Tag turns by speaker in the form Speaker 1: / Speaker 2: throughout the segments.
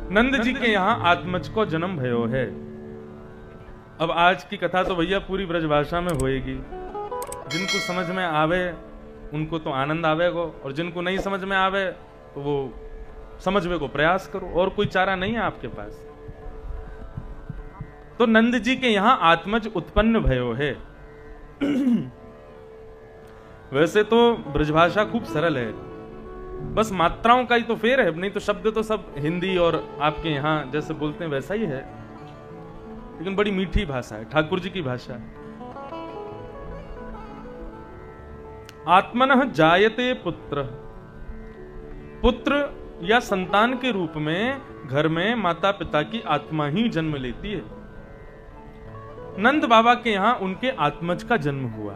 Speaker 1: नंद जी के यहाँ आत्मज को जन्म भयो है। अब आज की कथा तो भैया पूरी ब्रजभाषा में होएगी। जिनको समझ में आवे उनको तो आनंद आवेगा, और जिनको नहीं समझ में आवे तो वो समझवे को प्रयास करो, और कोई चारा नहीं है आपके पास। तो नंद जी के यहां आत्मज उत्पन्न भयो है। वैसे तो ब्रजभाषा खूब सरल है, बस मात्राओं का ही तो फेर है, नहीं तो शब्द तो सब हिंदी और आपके यहां जैसे बोलते हैं वैसा ही है, लेकिन बड़ी मीठी भाषा है, ठाकुर जी की भाषा है। आत्मनः जायते पुत्र, पुत्र या संतान के रूप में घर में माता पिता की आत्मा ही जन्म लेती है। नंद बाबा के यहां उनके आत्मज का जन्म हुआ।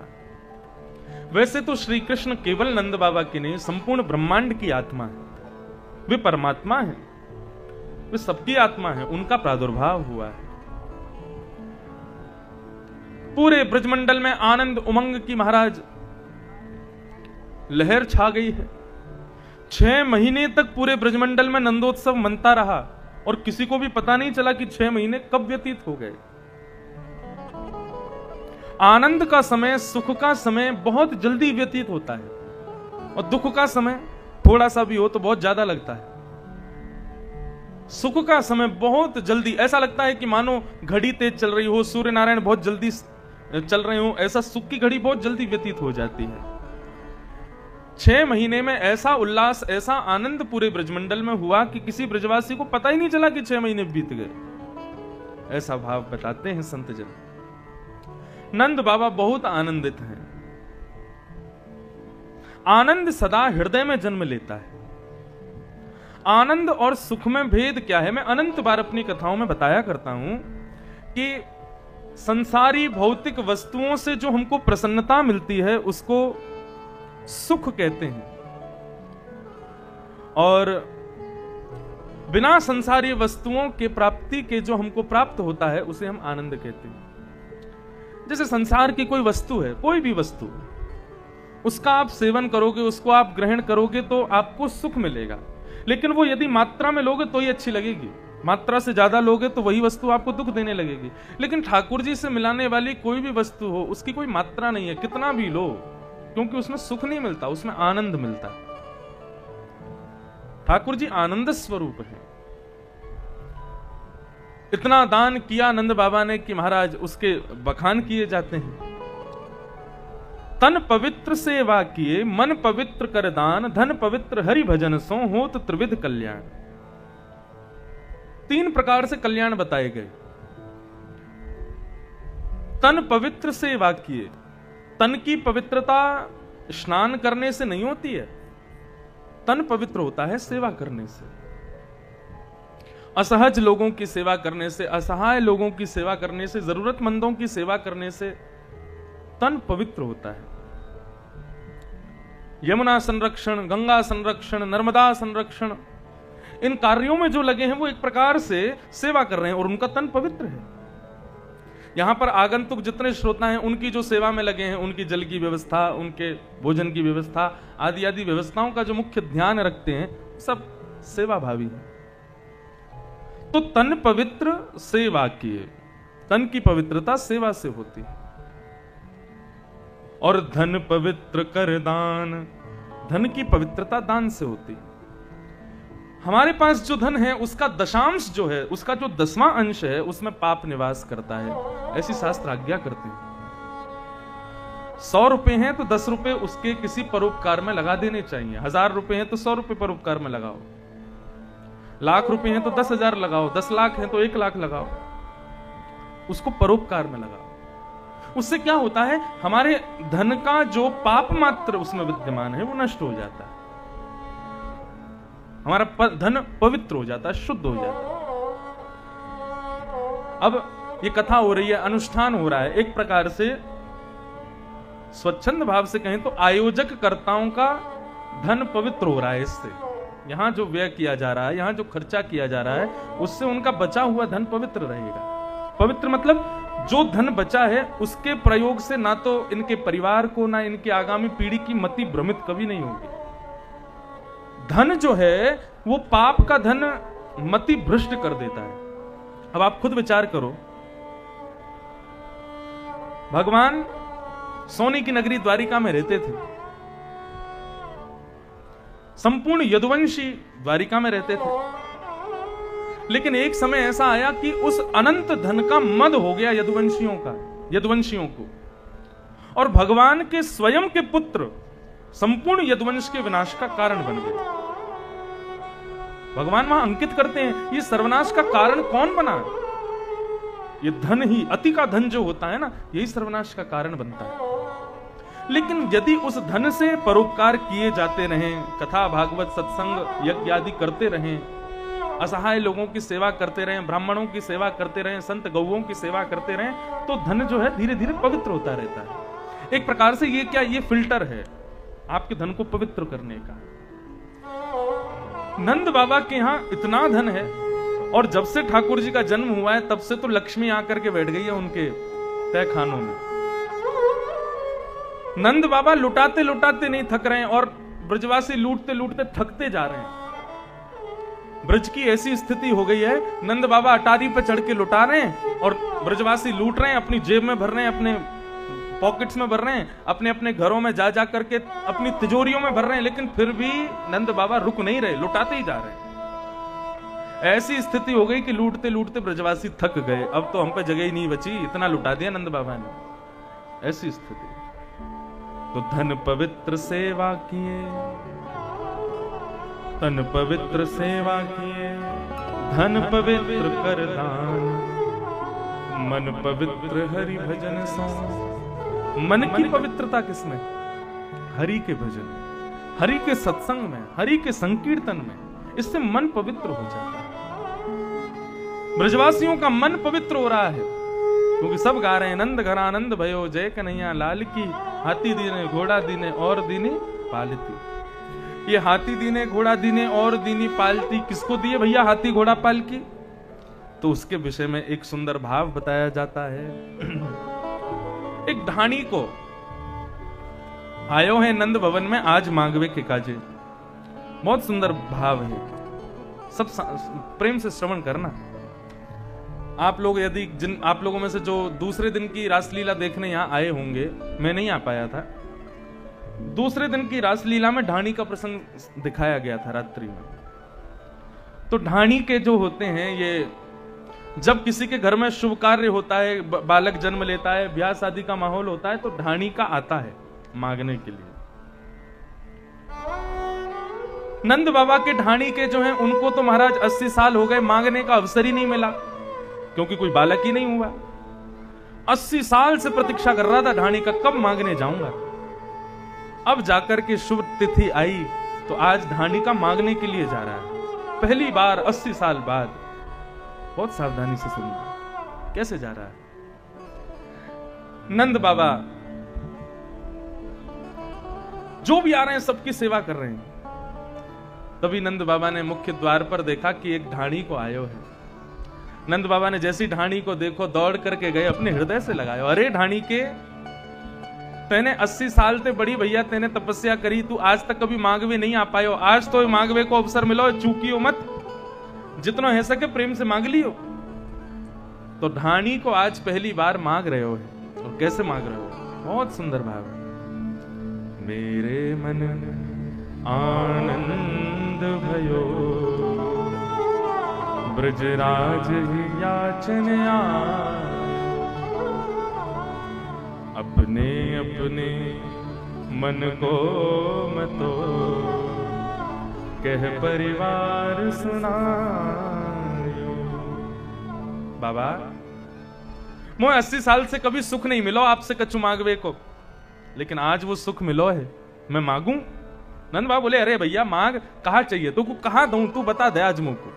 Speaker 1: वैसे तो श्री कृष्ण केवल नंद बाबा की नहीं, संपूर्ण ब्रह्मांड की आत्मा है, वे परमात्मा है, वे सबकी आत्मा है, उनका प्रादुर्भाव हुआ है। पूरे ब्रजमंडल में आनंद उमंग की महाराज लहर छा गई है। 6 महीने तक पूरे ब्रजमंडल में नंदोत्सव मनता रहा और किसी को भी पता नहीं चला कि 6 महीने कब व्यतीत हो गए। आनंद का समय, सुख का समय बहुत जल्दी व्यतीत होता है, और दुख का समय थोड़ा सा भी हो तो बहुत ज्यादा लगता है। सुख का समय बहुत जल्दी, ऐसा लगता है कि मानो घड़ी तेज चल रही हो, सूर्य नारायण बहुत जल्दी चल रहे हो, ऐसा सुख की घड़ी बहुत जल्दी व्यतीत हो जाती है। 6 महीने में ऐसा उल्लास, ऐसा आनंद पूरे ब्रजमंडल में हुआ कि किसी ब्रजवासी को पता ही नहीं चला कि 6 महीने बीत गए। ऐसा भाव बताते हैं संत जन। नंद बाबा बहुत आनंदित हैं। आनंद सदा हृदय में जन्म लेता है। आनंद और सुख में भेद क्या है, मैं अनंत बार अपनी कथाओं में बताया करता हूं कि संसारी भौतिक वस्तुओं से जो हमको प्रसन्नता मिलती है उसको सुख कहते हैं, और बिना संसारी वस्तुओं के प्राप्ति के जो हमको प्राप्त होता है उसे हम आनंद कहते हैं। जैसे संसार की कोई वस्तु है, कोई भी वस्तु, उसका आप सेवन करोगे, उसको आप ग्रहण करोगे तो आपको सुख मिलेगा, लेकिन वो यदि मात्रा में लोगे तो ही अच्छी लगेगी, मात्रा से ज्यादा लोगे तो वही वस्तु आपको दुख देने लगेगी। लेकिन ठाकुर जी से मिलाने वाली कोई भी वस्तु हो, उसकी कोई मात्रा नहीं है, कितना भी लो, क्योंकि उसमें सुख नहीं मिलता, उसमें आनंद मिलता है। ठाकुर जी आनंद स्वरूप है। इतना दान किया नंद बाबा ने कि महाराज उसके बखान किए जाते हैं। तन पवित्र सेवा किए, मन पवित्र कर दान, धन पवित्र हरि भजन सो होत त्रिविध कल्याण। 3 प्रकार से कल्याण बताए गए। तन पवित्र सेवा किए, तन की पवित्रता स्नान करने से नहीं होती है, तन पवित्र होता है सेवा करने से। असहज लोगों की सेवा करने से, असहाय लोगों की सेवा करने से, जरूरतमंदों की सेवा करने से तन पवित्र होता है। यमुना संरक्षण, गंगा संरक्षण, नर्मदा संरक्षण, इन कार्यों में जो लगे हैं वो एक प्रकार से सेवा कर रहे हैं और उनका तन पवित्र है। यहां पर आगंतुक जितने श्रोता हैं उनकी जो सेवा में लगे हैं, उनकी जल की व्यवस्था, उनके भोजन की व्यवस्था आदि आदि व्यवस्थाओं का जो मुख्य ध्यान रखते हैं, सब सेवा भावी है। तो तन पवित्र सेवा किए, तन की पवित्रता सेवा से होती है। और धन पवित्र कर दान, धन की पवित्रता दान से होती है। हमारे पास जो धन है उसका दशांश जो है, उसका जो 10वां अंश है, उसमें पाप निवास करता है, ऐसी शास्त्र आज्ञा करते हैं। 100 रुपए हैं तो 10 रुपए उसके किसी परोपकार में लगा देने चाहिए। 1000 रुपए हैं तो 100 रुपए परोपकार में लगाओ। लाख रुपए हैं तो 10,000 लगाओ। 10 लाख हैं तो 1 लाख लगाओ, उसको परोपकार में लगाओ। उससे क्या होता है, हमारे धन का जो पाप मात्र उसमें विद्यमान है वो नष्ट हो जाता है, हमारा धन पवित्र हो जाता है, शुद्ध हो जाता है। अब ये कथा हो रही है, अनुष्ठान हो रहा है, एक प्रकार से स्वच्छंद भाव से कहें तो आयोजक कर्ताओं का धन पवित्र हो रहा है। इससे यहां जो व्यय किया जा रहा है, यहां जो खर्चा किया जा रहा है, उससे उनका बचा हुआ धन पवित्र रहेगा। पवित्र मतलब जो धन बचा है उसके प्रयोग से ना तो इनके परिवार को, ना इनकी आगामी पीढ़ी की मति भ्रमित कभी नहीं होगी। धन जो है वो पाप का धन मति भ्रष्ट कर देता है। अब आप खुद विचार करो, भगवान सोने की नगरी द्वारिका में रहते थे, संपूर्ण यदुवंशी द्वारिका में रहते थे, लेकिन एक समय ऐसा आया कि उस अनंत धन का मद हो गया यदुवंशियों को, और भगवान के स्वयं के पुत्र संपूर्ण यदुवंश के विनाश का कारण बन गए। भगवान वहां अंकित करते हैं, ये सर्वनाश का कारण कौन बना? ये धन ही, अति का धन जो होता है ना, यही सर्वनाश का कारण बनता है। लेकिन यदि उस धन से परोपकार किए जाते रहें, कथा भागवत सत्संग यज्ञ आदि करते रहें, असहाय लोगों की सेवा करते रहें, ब्राह्मणों की सेवा करते रहें, संत गौओं की सेवा करते रहें, तो धन जो है धीरे धीरे पवित्र होता रहता है। एक प्रकार से ये क्या, ये फिल्टर है आपके धन को पवित्र करने का। नंद बाबा के यहां इतना धन है, और जब से ठाकुर जी का जन्म हुआ है तब से तो लक्ष्मी आकर के बैठ गई है उनके तहखानों में। नंद बाबा लुटाते लुटाते नहीं थक रहे हैं, और ब्रजवासी लूटते लूटते थकते जा रहे हैं। ब्रज की ऐसी स्थिति हो गई है, नंद बाबा अटारी पे चढ़ के लुटा रहे हैं और ब्रजवासी लूट रहे हैं, अपनी जेब में भर रहे हैं, अपने पॉकेट्स में भर रहे हैं, अपने अपने घरों में जा करके अपनी तिजोरियों में भर रहे हैं, लेकिन फिर भी नंद बाबा रुक नहीं रहे, लुटाते ही जा रहे हैं। ऐसी स्थिति हो गई कि लूटते लूटते ब्रजवासी थक गए, अब तो हम पे जगह ही नहीं बची, इतना लुटा दिया नंद बाबा ने। ऐसी स्थिति। तो धन पवित्र सेवा किए, तन पवित्र सेवा किए, धन पवित्र कर दान, मन पवित्र हरि भजन सो। मन की पवित्रता किसमें? हरि के भजन, हरि के सत्संग में, हरि के संकीर्तन में, इससे मन पवित्र हो जाता है। ब्रजवासियों का मन पवित्र हो रहा है क्योंकि सब गा रहे हैं, नंद घर आनंद भयो जय कन्हैया लाल की, हाथी दीने घोड़ा दीने और दीनी पालती। ये हाथी दीने घोड़ा दीने और दीनी पालती किसको दिए भैया हाथी घोड़ा पालकी? तो उसके विषय में एक सुंदर भाव बताया जाता है। एक ढाणी को आयो है नंद भवन में आज मांगवे के काजे। बहुत सुंदर भाव है, सब प्रेम से श्रवण करना। आप लोग यदि आप लोगों में से जो दूसरे दिन की रासलीला देखने यहां आए होंगे, मैं नहीं आ पाया था, दूसरे दिन की रासलीला में ढाणी का प्रसंग दिखाया गया था रात्रि में। तो ढाणी के जो होते हैं, ये जब किसी के घर में शुभ कार्य होता है, बालक जन्म लेता है, ब्याह शादी का माहौल होता है, तो ढाणी का आता है मांगने के लिए। नंद बाबा के ढाणी के जो हैं, उनको तो महाराज 80 साल हो गए, मांगने का अवसर ही नहीं मिला क्योंकि कोई बालक ही नहीं हुआ। 80 साल से प्रतीक्षा कर रहा था ढाणी का, कब मांगने जाऊंगा। अब जाकर के शुभ तिथि आई तो आज ढाणी का मांगने के लिए जा रहा है, पहली बार 80 साल बाद। बहुत सावधानी से सुनना कैसे जा रहा है। नंद बाबा जो भी आ रहे हैं सबकी सेवा कर रहे हैं। तभी नंद बाबा ने मुख्य द्वार पर देखा कि एक ढाणी को आयो है। नंद बाबा ने जैसी ढाणी को देखो, दौड़ करके गए, अपने हृदय से लगायो, अरे ढाणी के, तेने 80 साल ते बड़ी भैया, तेने तपस्या करी, तू आज तक कभी मांगवे नहीं आ पायो, आज तो मांगवे को अवसर मिलो, चूकियो मत, जितना है सके प्रेम से मांग लियो। तो ढाणी को आज पहली बार मांग रहे हो है, और कैसे मांग रहे हो? बहुत सुंदर भाव है। मेरे मन आनंद भयो, ब्रजराज याचन अपने अपने मन को मतो, कह परिवार सुना। बाबा मोह 80 साल से कभी सुख नहीं मिलो आपसे कछु मांगवे को, लेकिन आज वो सुख मिलो है, मैं मांगू? नंद बाबा बोले, अरे भैया मांग, कहा चाहिए तुमको, कहाँ दूं, तू बता दे आज मुझको।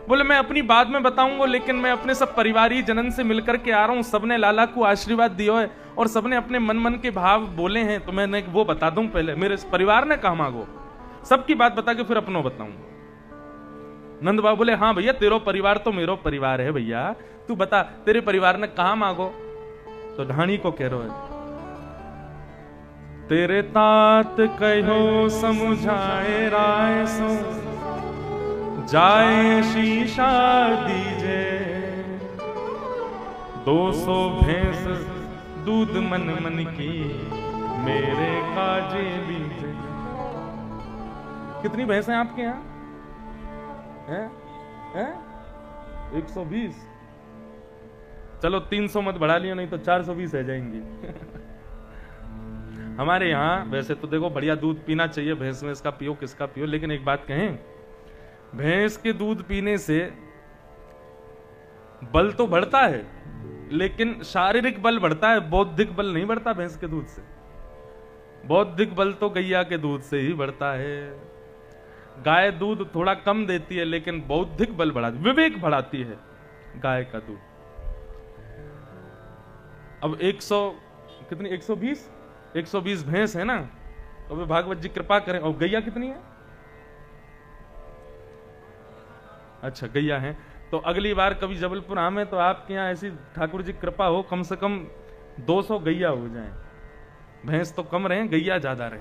Speaker 1: बोले, मैं अपनी बात में बताऊंगा, लेकिन मैं अपने सब परिवारी जनन से मिलकर के आ रहा हूं, सबने लाला को आशीर्वाद दियो है और सबने अपने मन मन के भाव बोले हैं, तो मैंने वो बता दूं पहले, मेरे परिवार ने कहा मांगो, सबकी बात बता के फिर अपनों बताऊंगा। नंद बाबा बोले, हाँ भैया, तेरो परिवार तो मेरो परिवार है भैया, तू बता तेरे परिवार ने कहा मांगो। तो ढाणी को कह रहे है, तेरे तात कहो समुझाए राय सो, जाए शीशा दीजे 200 भैंस दूध मन मन की मेरे काजे लीजे। कितनी भैंस हैं आपके यहाँ? हैं 120। चलो 300 मत बढ़ा लियो, नहीं तो 420 रह जाएंगी। हमारे यहाँ वैसे तो देखो बढ़िया दूध पीना चाहिए, भैंस में इसका पियो किसका पियो, लेकिन एक बात कहें, भैंस के दूध पीने से बल तो बढ़ता है, लेकिन शारीरिक बल बढ़ता है, बौद्धिक बल नहीं बढ़ता भैंस के दूध से। बौद्धिक बल तो गैया के दूध से ही बढ़ता है। गाय दूध थोड़ा कम देती है, लेकिन बौद्धिक बल बढ़ाती, विवेक बढ़ाती है गाय का दूध। अब 120 भैंस है ना, तो भागवत जी कृपा करें। और गैया कितनी है? अच्छा गैया है, तो अगली बार कभी जबलपुर आमे तो आपके यहाँ ऐसी ठाकुर जी कृपा हो, कम से कम 200 गैया हो जाएं। भैंस तो कम रहे, गैया ज्यादा रहे।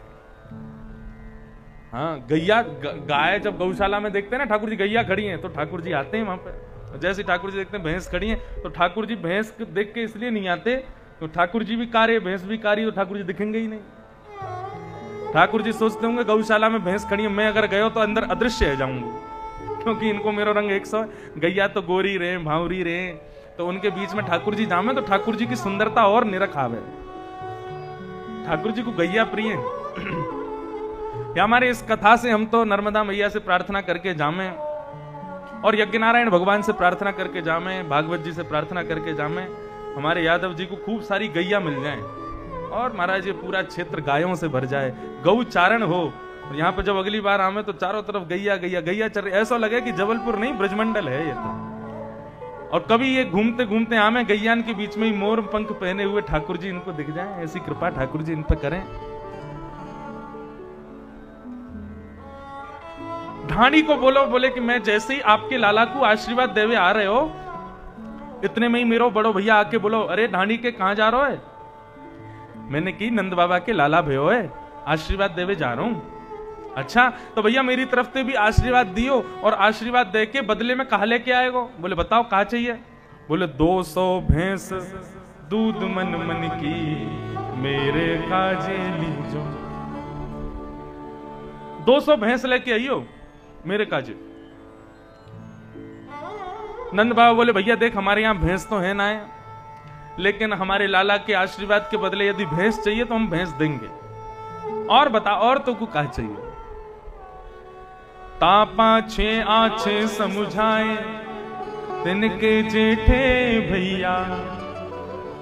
Speaker 1: हाँ गैया, गाय जब गौशाला में देखते हैं ना ठाकुर जी गैया खड़ी हैं, तो ठाकुर जी आते हैं वहां पे। जैसे ठाकुर जी देखते हैं भैंस खड़ी हैं, तो ठाकुर जी भैंस देख के इसलिए नहीं आते, तो ठाकुर जी भी कार्य भैंस भी कार्य, तो ठाकुर जी दिखेंगे ही नहीं। ठाकुर जी सोचते होंगे गौशाला में भैंस खड़ी है, मैं अगर गयो तो अंदर अदृश्य है जाऊंगा, क्योंकि इनको मेरो रंग 100, गैया तो गोरी रहे भावरी रहे, तो उनके बीच में ठाकुर जी जामे तो ठाकुर जी की सुंदरता और निरख आवे। ठाकुर जी को गैया प्रिय है। या हमारे इस कथा से हम तो नर्मदा मैया से प्रार्थना करके जामे, और यज्ञ नारायण भगवान से प्रार्थना करके जामे, भागवत जी से प्रार्थना करके जामे, हमारे यादव जी को खूब सारी गैया मिल जाए, और महाराज ये पूरा क्षेत्र गायों से भर जाए, गौ चारण हो। यहाँ पे जब अगली बार आवे तो चारों तरफ गैया गैया गैया चल रही, ऐसा लगे कि जबलपुर नहीं ब्रजमंडल है ये तो। और कभी ये घूमते घूमते आमे गैयान के बीच में ही मोर पंख पहने हुए ठाकुर जी इनको दिख जाए, ऐसी कृपा ठाकुर जी इन पर करें। ढाणी को बोले कि मैं जैसे ही आपके लाला को आशीर्वाद देवे आ रहे हो, इतने में ही मेरो बड़ो भैया आके बोलो, अरे ढाणी के कहां जा रहे हो? मैंने की नंद बाबा के लाला भयो है, आशीर्वाद देवे जा रहा हूं। अच्छा तो भैया मेरी तरफ से भी आशीर्वाद दियो, और आशीर्वाद दे के बदले में कहा लेके आएगो? बोले बताओ कहा चाहिए? बोले 200 भैंस दूध मन मन की मेरे काजे लीजो। 200 भैंस लेके आइयो मेरे काजे। नंद बाबा बोले भैया देख हमारे यहां भैंस तो है ना है, लेकिन हमारे लाला के आशीर्वाद के बदले यदि भैंस चाहिए तो हम भैंस देंगे। और बता और तो को क्या चाहिए? तापा 6 आँखें समुझाए तिनके जेठे भैया,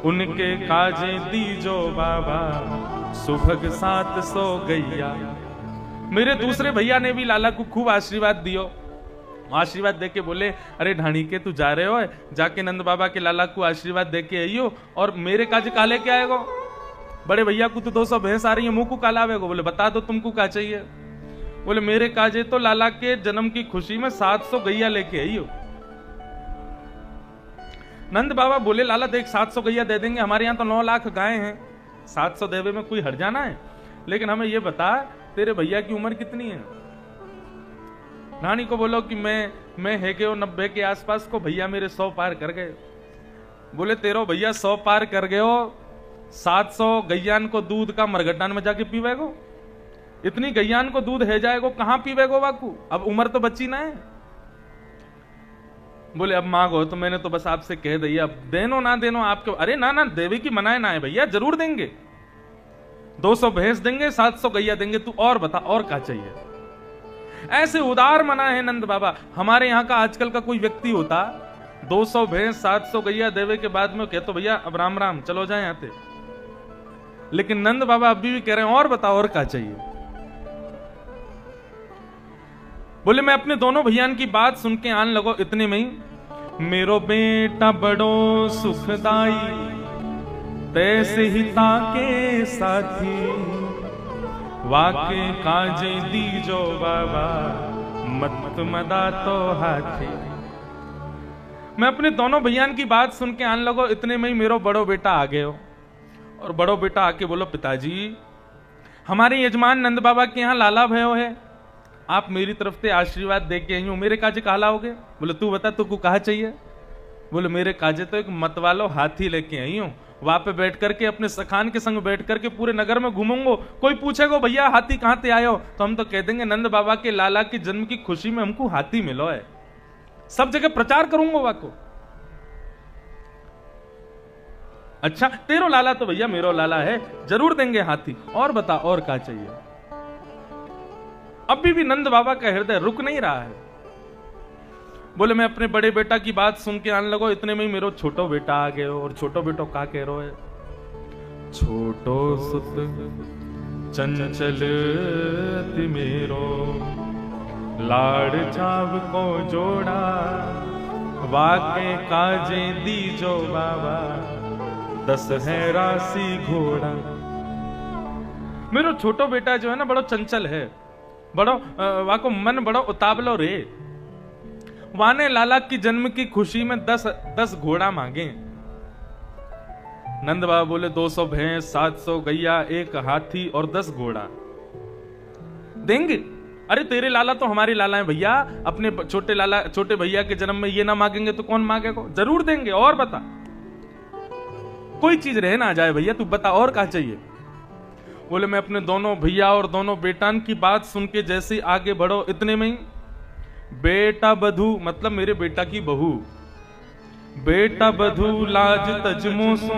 Speaker 1: उनके काजे दीजो बाबा सुभग 700 गैया। मेरे दूसरे भैया ने भी लाला को खूब आशीर्वाद दियो, आशीर्वाद देके बोले अरे ढाणी के तू जा रहे हो, जाके नंद बाबा के लाला को आशीर्वाद देके आइयो, और मेरे काज काले के आएगो? बड़े भैया को तो 200 भैंस आ रही है, मुंह को कालावेगो? बोले बता दो तुमको क्या चाहिए? बोले मेरे काजे तो लाला के जन्म की खुशी में 700 गैया लेके आइयो। नंद बाबा बोले लाला देख 700 गैया दे देंगे, हमारे यहाँ तो 9 लाख गाय हैं, 700 देवे में कोई हट जाना है, लेकिन हमें ये बता तेरे भैया की उम्र कितनी है? रानी को बोलो कि मैं है गए 90 के आसपास को, भैया मेरे 100 पार कर गए। बोले तेरो भैया 100 पार कर गए हो, 700 गैयान को दूध का मरगटान में जाके पीवेगो? इतनी गैयान को दूध है जाएगो, कहां पीवेगो बाकू? अब उम्र तो बची ना है। बोले अब मांगो, तो मैंने तो बस आपसे कह दिया, अब देनो ना देनो आपके। अरे ना ना देवी की मनाए ना है भैया, जरूर देंगे, 200 भैंस देंगे, 700 गैया देंगे, तू और बता और क्या चाहिए? ऐसे उदार मना है नंद बाबा। हमारे यहाँ का आजकल का कोई व्यक्ति होता 200 भैंस 700 गैया देवे के बाद में कहते भैया अब राम राम चलो जाए आते, लेकिन नंद बाबा अभी भी कह रहे हैं और बताओ और क्या चाहिए? बोले मैं अपने दोनों भैया की बात सुन के आन लगो, इतने में ही मेरो बेटा बड़ो सुखदाई तैसे ही ताके साथी, वाके काजे दीजो बाबा मत मदा तो हाथी। मैं अपने दोनों भैया की बात सुन के आने लगो, इतने में ही मेरो बड़ो बेटा आ गए हो, और बड़ो बेटा आके बोलो पिताजी हमारे यजमान नंद बाबा के यहाँ लाला भयो है, आप मेरी तरफ से आशीर्वाद दे के आई हो, मेरे काजे कहा लाओगे? बोले तू बता, तुमको कहा चाहिए? बोले मेरे काजे तो एक मतवालो हाथी लेके आई हूं, वहां पे बैठ करके अपने सखान के संग बैठ करके पूरे नगर में घूमूंगो। कोई पूछेगा भैया हाथी कहां से आयो, तो हम तो कह देंगे नंद बाबा के लाला के जन्म की खुशी में हमको हाथी मिलो है। सब जगह प्रचार करूंगा वहां को। अच्छा तेरो लाला तो भैया मेरो लाला है, जरूर देंगे हाथी। और बता और क्या चाहिए? अभी भी नंद बाबा का हृदय रुक नहीं रहा है। बोले मैं अपने बड़े बेटा की बात सुन के आने लगो, इतने में ही मेरो छोटो बेटा आ गयो। और छोटो बेटो का कह रहो है? छोटो सुत चंचल अति मेरो, लाड़ चाव को जोड़ा, वाके काजे दीजो बाबा, 10 है राशि घोड़ा। मेरो छोटो बेटा जो है ना बड़ो चंचल है, बड़ो वाको मन बड़ो उतावलो रे। वाने लाला की जन्म की खुशी में 10 घोड़ा मांगे। नंद बाबा बोले 200 भैंस, 700 गैया, 1 हाथी और 10 घोड़ा देंगे। अरे तेरे लाला तो हमारे लाला हैं भैया, अपने छोटे भैया के जन्म में ये ना मांगेंगे तो कौन मांगेगा? जरूर देंगे। और बता, कोई चीज रह ना जाए भैया, तू बता और क्या चाहिए? बोले मैं अपने दोनों भैया और दोनों बेटान की बात सुन के जैसे आगे बढ़ो, इतने में ही बेटा बधू, मतलब मेरे बेटा की बहू, बेटा बधू लाज तजमो सो,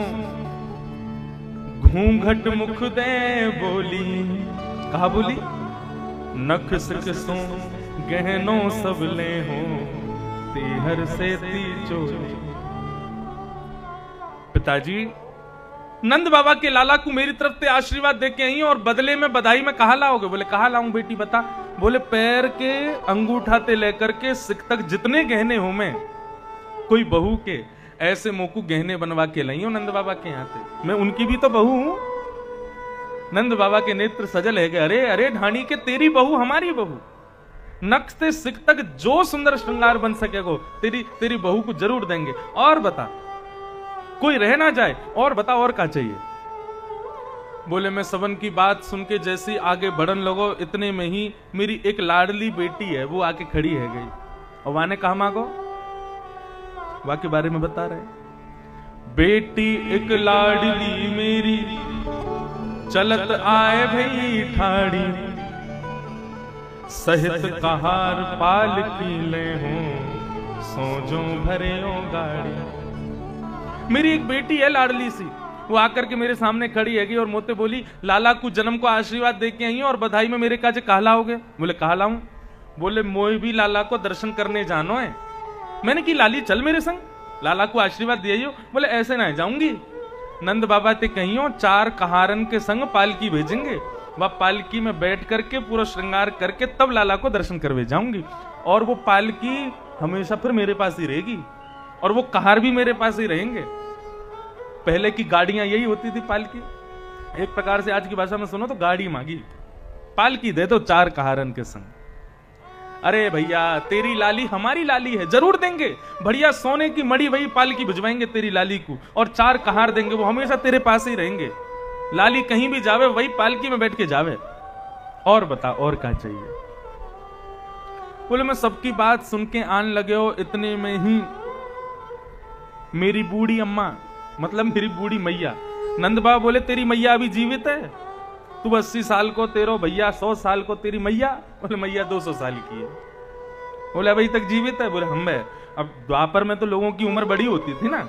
Speaker 1: घूंघट मुख दे बोली। कहा बोली? नख सिक सो गहनों सब ले हो, तीहर से ती चोरी। पिताजी नंद बाबा के लाला को मेरी तरफ से आशीर्वाद दे के आई और बदले में बधाई में कहा लाओगे? बोले कहा लाऊं बेटी बता। बोले पैर के अंगूठा ते लेकर के सिक तक जितने गहने हो मैं, कोई बहू के ऐसे मोकू गहने बनवा के लाई हूं नंद बाबा के यहाँ से। मैं उनकी भी तो बहू हूं। नंद बाबा के नेत्र सजल है कि अरे अरे ढाणी के तेरी बहू हमारी बहू, नख से सिक तक जो सुंदर श्रृंगार बन सकेगो तेरी बहू को जरूर देंगे। और बता, कोई रह ना जाए। और बता और क्या चाहिए? बोले मैं सबन की बात सुन के जैसी आगे बढ़न लगो, इतने में ही मेरी एक लाडली बेटी है वो आके खड़ी है गई। और वहां ने कहा मांगो, वहां के बारे में बता रहे, बेटी एक लाडली मेरी, चलत आए भई ठाड़ी, सहित कहार पाल की ले हो, सोजो भरे हो गाड़ी। मेरी एक बेटी है लाडली सी, वो आकर के मेरे सामने खड़ी हैगी और मोते बोली लाला को जन्म को आशीर्वाद दे के आई और बधाई में मेरे काजे कहा लाओगे? बोले कहा लाऊं। बोले मोई भी लाला को दर्शन करने जानो है। मैंने की लाली चल मेरे संग, लाला को आशीर्वाद दिए हो। बोले ऐसे ना जाऊंगी, नंद बाबा ते कहियो 4 कहारन के संग पालकी भेजेंगे, वह पालकी में बैठ करके पूरा श्रृंगार करके तब लाला को दर्शन करवे जाऊंगी। और वो पालकी हमेशा फिर मेरे पास ही रहेगी और वो कहार भी मेरे पास ही रहेंगे। पहले की गाड़ियां यही होती थी, पालकी। एक प्रकार से आज की भाषा में सुनो तो गाड़ी मांगी, पालकी दे दो 4 कहारन के संग। अरे भैया तेरी लाली हमारी लाली है, जरूर देंगे। बढ़िया सोने की मड़ी वही पालकी भिजवाएंगे तेरी लाली को और 4 कहार देंगे, वो हमेशा तेरे पास ही रहेंगे। लाली कहीं भी जावे वही पालकी में बैठ के जावे। और बता और क्या चाहिए? बोले मैं सबकी बात सुन के आने लगे हो, इतने में ही मेरी बूढ़ी अम्मा, मतलब मेरी बूढ़ी मैया। नंद बाबा बोले तेरी मैया अभी जीवित है? तू 80 साल को, तेरो भैया 100 साल को, तेरी मैया? बोले मैया 200 साल की है। बोले अभी तक जीवित है? बोले हम है। अब द्वापर में तो लोगों की उम्र बड़ी होती थी ना।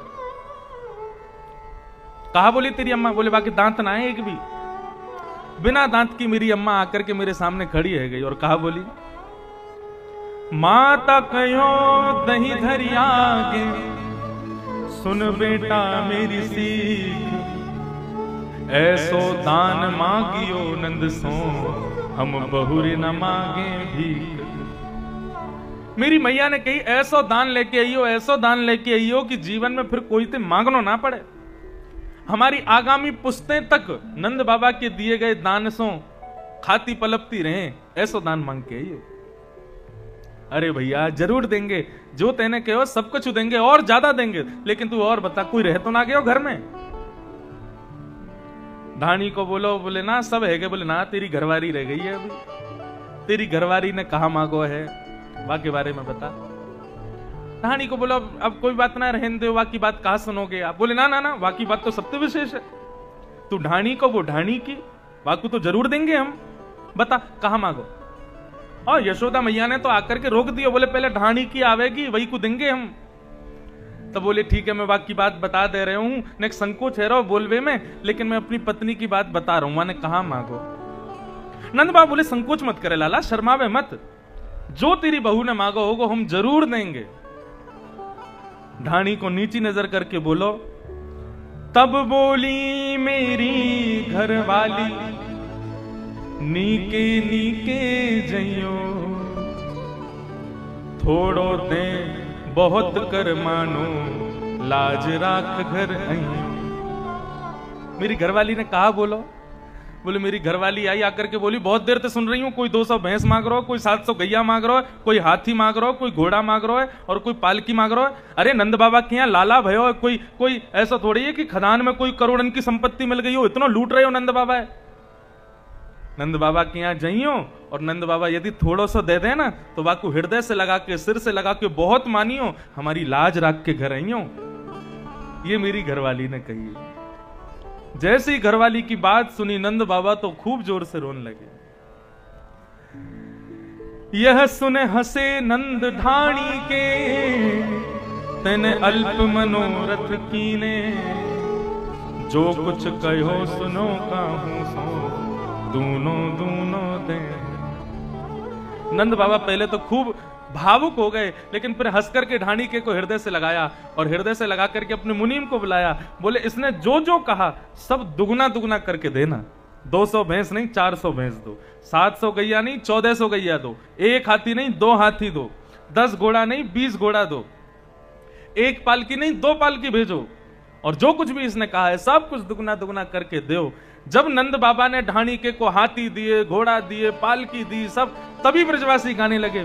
Speaker 1: कहा बोली तेरी अम्मा? बोले बाकी दांत ना है एक भी। बिना दांत की मेरी अम्मा आकर के मेरे सामने खड़ी है गई और कहा बोली माता कहो दही धरिया के, सुन बेटा मेरी सीख, ऐसो दान मांगियो नंद सो, हम बहुरे न मांगे भीख। मेरी मैया ने कही ऐसो दान लेके आइयो, ऐसो दान लेके आइयो कि जीवन में फिर कोई ते मांगनो ना पड़े। हमारी आगामी पुश्तें तक नंद बाबा के दिए गए दान सो खाती पलपती रहे, ऐसो दान मांग के आइयो। अरे भैया जरूर देंगे, जो तेने कहो सब कुछ देंगे और ज्यादा देंगे, लेकिन तू और बता कोई रह तो ना गयो घर में? धानी को बोलो, बोले ना सब है गए। बोले ना तेरी घरवारी रह गई है अभी। तेरी घरवाली ने कहा मांगो है, वाह के बारे में बता। ढाणी को बोला अब कोई बात ना, रहने दो, वाह की बात कहा सुनोगे आप। बोले ना ना ना, वाह की बात तो सबसे विशेष है। तू ढाणी को, वो ढाणी की, वाह को तो जरूर देंगे हम, बता कहा मांगो। और यशोदा मैया ने तो आकर के रोक दिया, बोले पहले ढाणी की आवेगी वही को देंगे हम। तो बोले ठीक है, मैं वाह की बात बता दे रहे हूं, ने संकोच है रहो बोलवे में, लेकिन मैं अपनी पत्नी की बात बता रहा हूं। माने कहा मांगो। नंद बाबा बोले संकोच मत करे लाला, शर्मावे मत, जो तेरी बहू ने मांगो होगा हम जरूर देंगे। ढाणी को नीची नजर करके बोलो, तब बोली मेरी घरवाली, नीके नीके जइयो, थोड़ो दे बहुत कर मानो, लाज राख घर आइयो। मेरी घरवाली ने कहा बोलो। बोले मेरी घरवाली आई आकर के बोली, बहुत देर से सुन रही हूं, कोई 200 भैंस मांग रहा हो, कोई 700 गैया मांग रहा है, कोई हाथी मांग रहा हो, कोई घोड़ा मांग रहा है और कोई पालकी मांग रहा है। अरे नंद बाबा के यहाँ लाला भयो, कोई ऐसा थोड़ी है कि खदान में कोई करोड़न की संपत्ति मिल गई हो, इतना लूट रहे हो नंद बाबा है। नंद बाबा के यहाँ जाइयो और नंद बाबा यदि थोड़ा सा दे दे ना तो वाकू हृदय से लगा के, सिर से लगा के बहुत मानियो, हमारी लाज राख के घर आइयो। ये मेरी घरवाली ने कही। जैसे ही घरवाली की बात सुनी नंद बाबा तो खूब जोर से रोने लगे। यह सुने हंसे नंद ढाणी के, तेने अल्प मनोरथ कीने, जो कुछ कहो सुनो काहू सो, दूनो दूनो दे। नंद बाबा पहले तो खूब भावुक हो गए, लेकिन फिर हंस करके ढाणी के को हृदय से लगाया और हृदय से लगा करके अपने मुनीम को बुलाया। बोले इसने जो जो कहा सब दुगना दुगना करके देना। 200 भैंस नहीं 400 भैंस दो, 700 गैया नहीं 1400 गैया दो, 1 हाथी नहीं 2 हाथी दो, 10 घोड़ा नहीं 20 घोड़ा दो, 1 पालकी नहीं 2 पालकी भेजो, और जो कुछ भी इसने कहा है सब कुछ दुगना दुगना करके दो। जब नंद बाबा ने ढाणी के को हाथी दिए, घोड़ा दिए, पालकी दी, सब, तभी ब्रजवासी गाने लगे,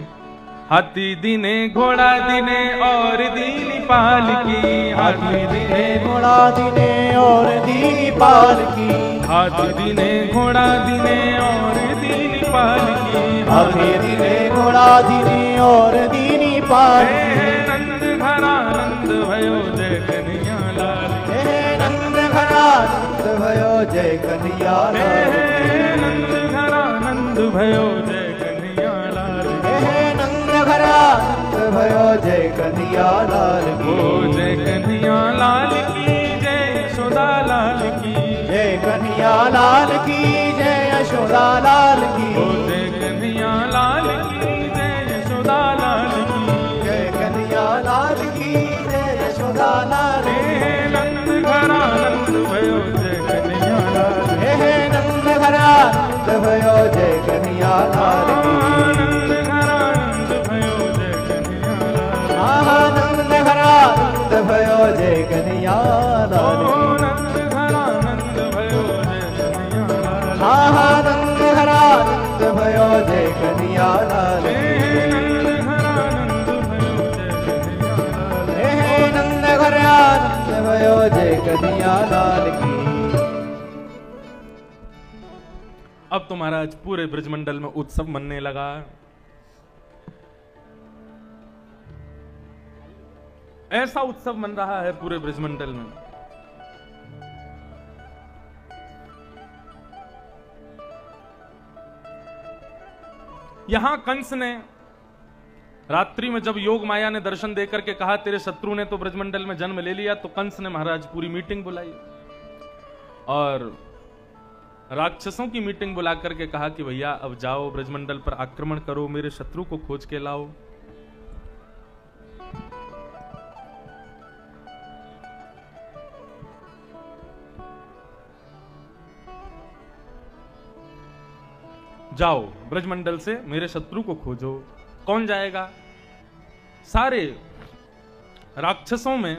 Speaker 1: हाथी दिने घोड़ा दिने और दीनी पालकी, हाथी दिने
Speaker 2: घोड़ा दिने और दीनी पालकी,
Speaker 1: हाथी दिने घोड़ा दिने और दीनी पालकी,
Speaker 2: हाथी दिने घोड़ा दिने और दीनी पालकी।
Speaker 1: नंद घरा नंद भयो जय कन्हैया लाल,
Speaker 2: नंद घरा नंद भयो जय कन्हैया लाल,
Speaker 1: नंद घरा नंद भयो जय कन्हैया लाल,
Speaker 2: घरा नंद भयो जय कन्हैया लाल की,
Speaker 1: जय कन्हैया लाल की, जय यशोदा लाल की,
Speaker 2: जय कन्हैया लाल की, जय यशोदा लाल की,
Speaker 1: जय कन्हैया लाल की, जय यशोदा लाल की,
Speaker 2: जय कन्हैया लाल की, जय यशोदा लाल की।
Speaker 1: नंद घरा नंद भयो जय कन्हैया लाल,
Speaker 2: नंद घरा नंद भयो जय कन्हैया लाल की,
Speaker 1: नंद घरा नंद भयो जय कन्हैया लाल,
Speaker 2: नंद घरा नंद भयो जय कन्हैया लाल की,
Speaker 1: नंद घरा नंद भयो जय कन्हैया लाल,
Speaker 2: नंद घरा नंद भयो जय कन्हैया लाल की, नंद घरा नंद भयो जय कन्हैया लाल की।
Speaker 1: अब तो महाराज पूरे ब्रजमंडल में उत्सव मनने लगा। ऐसा उत्सव मन रहा है पूरे ब्रजमंडल में। यहां कंस ने रात्रि में जब योग माया ने दर्शन देकर के कहा तेरे शत्रु ने तो ब्रजमंडल में जन्म ले लिया, तो कंस ने महाराज पूरी मीटिंग बुलाई और राक्षसों की मीटिंग बुला करके कहा कि भैया अब जाओ ब्रजमंडल पर आक्रमण करो, मेरे शत्रु को खोज के लाओ। जाओ ब्रजमंडल से मेरे शत्रु को खोजो। कौन जाएगा? सारे राक्षसों में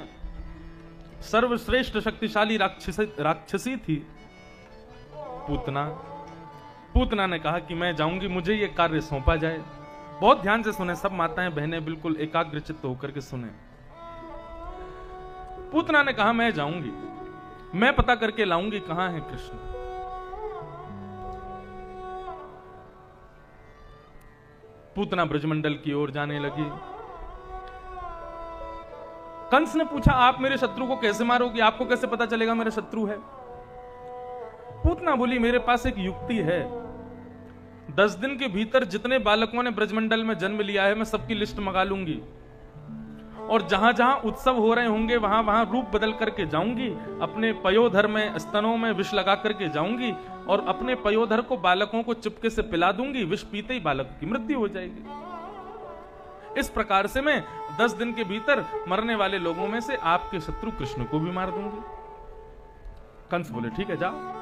Speaker 1: सर्वश्रेष्ठ शक्तिशाली राक्षसी थी पूतना। पूतना ने कहा कि मैं जाऊंगी, मुझे ये कार्य सौंपा जाए। बहुत ध्यान से सुने सब माताएं बहनें, बिल्कुल एकाग्रचित्त होकर के सुने। पूतना ने कहा मैं जाऊंगी, मैं पता करके लाऊंगी कहां है कृष्ण। पूतना ब्रजमंडल की ओर जाने लगी। कंस ने पूछा, आप मेरे शत्रु को कैसे मारोगे? आपको कैसे पता चलेगा मेरा शत्रु है? पूतना बोली, मेरे पास एक युक्ति है। 10 दिन के भीतर जितने बालकों ने ब्रजमंडल में जन्म लिया है, मैं सबकी लिस्ट मंगा लूंगी, और जहां जहां उत्सव हो रहे होंगे वहां वहां रूप बदल करके जाऊंगी, अपने पयोधर में, स्तनों में विष लगा करके जाऊंगी, और अपने पयोधर को बालकों को चुपके से पिला दूंगी। विष पीते ही बालक की मृत्यु हो जाएगी। इस प्रकार से मैं 10 दिन के भीतर मरने वाले लोगों में से आपके शत्रु कृष्ण को भी मार दूंगी। कंस बोले, ठीक है, जाओ।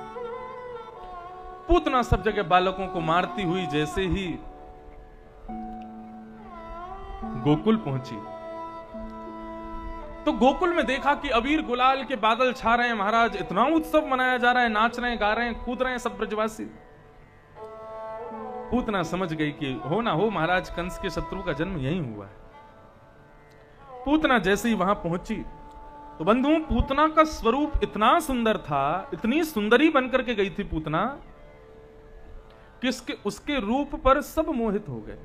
Speaker 1: पूतना सब जगह बालकों को मारती हुई जैसे ही गोकुल पहुंची, तो गोकुल में देखा कि अबीर गुलाल के बादल छा रहे हैं महाराज। इतना उत्सव मनाया जा रहा है, नाच रहे हैं, गा रहे हैं, कूद रहे हैं सब ब्रजवासी। पूतना समझ गई कि हो ना हो महाराज कंस के शत्रु का जन्म यही हुआ है। पूतना जैसे ही वहां पहुंची तो बंधुओं, पूतना का स्वरूप इतना सुंदर था, इतनी सुंदरी बनकर के गई थी पूतना, कि उसके रूप पर सब मोहित हो गए।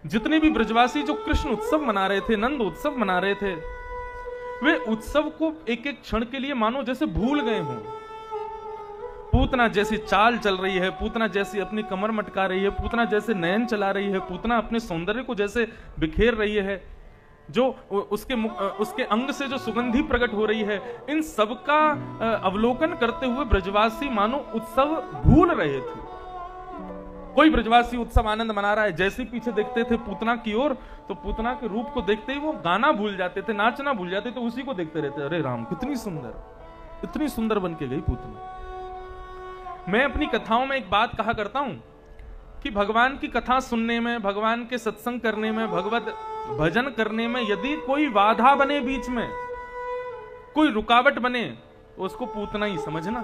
Speaker 1: जितने भी ब्रजवासी जो कृष्ण उत्सव मना रहे थे, नंद उत्सव मना रहे थे, वे उत्सव को एक एक क्षण के लिए मानो जैसे भूल गए हों। पूतना जैसी चाल चल रही है, पूतना जैसी अपनी कमर मटका रही है, पूतना जैसे नयन चला रही है, पूतना अपने सौंदर्य को जैसे बिखेर रही है, जो उसके अंग से जो सुगंधी प्रकट हो रही है, इन सबका अवलोकन करते हुए ब्रजवासी मानो उत्सव भूल रहे थे। कोई ब्रजवासी उत्सव आनंद मना रहा है, जैसे पीछे देखते थे पूतना की ओर, तो पूतना के रूप को देखते ही वो गाना भूल जाते थे, नाचना भूल जाते थे, उसी को देखते रहते। अरे राम, कितनी सुंदर, इतनी सुंदर बन के गई पूतना। मैं अपनी कथाओं में एक बात कहा करता हूं कि भगवान की कथा सुनने में, भगवान के सत्संग करने में, भगवत भजन करने में यदि कोई बाधा बने, बीच में कोई रुकावट बने, तो उसको पूतना ही समझना,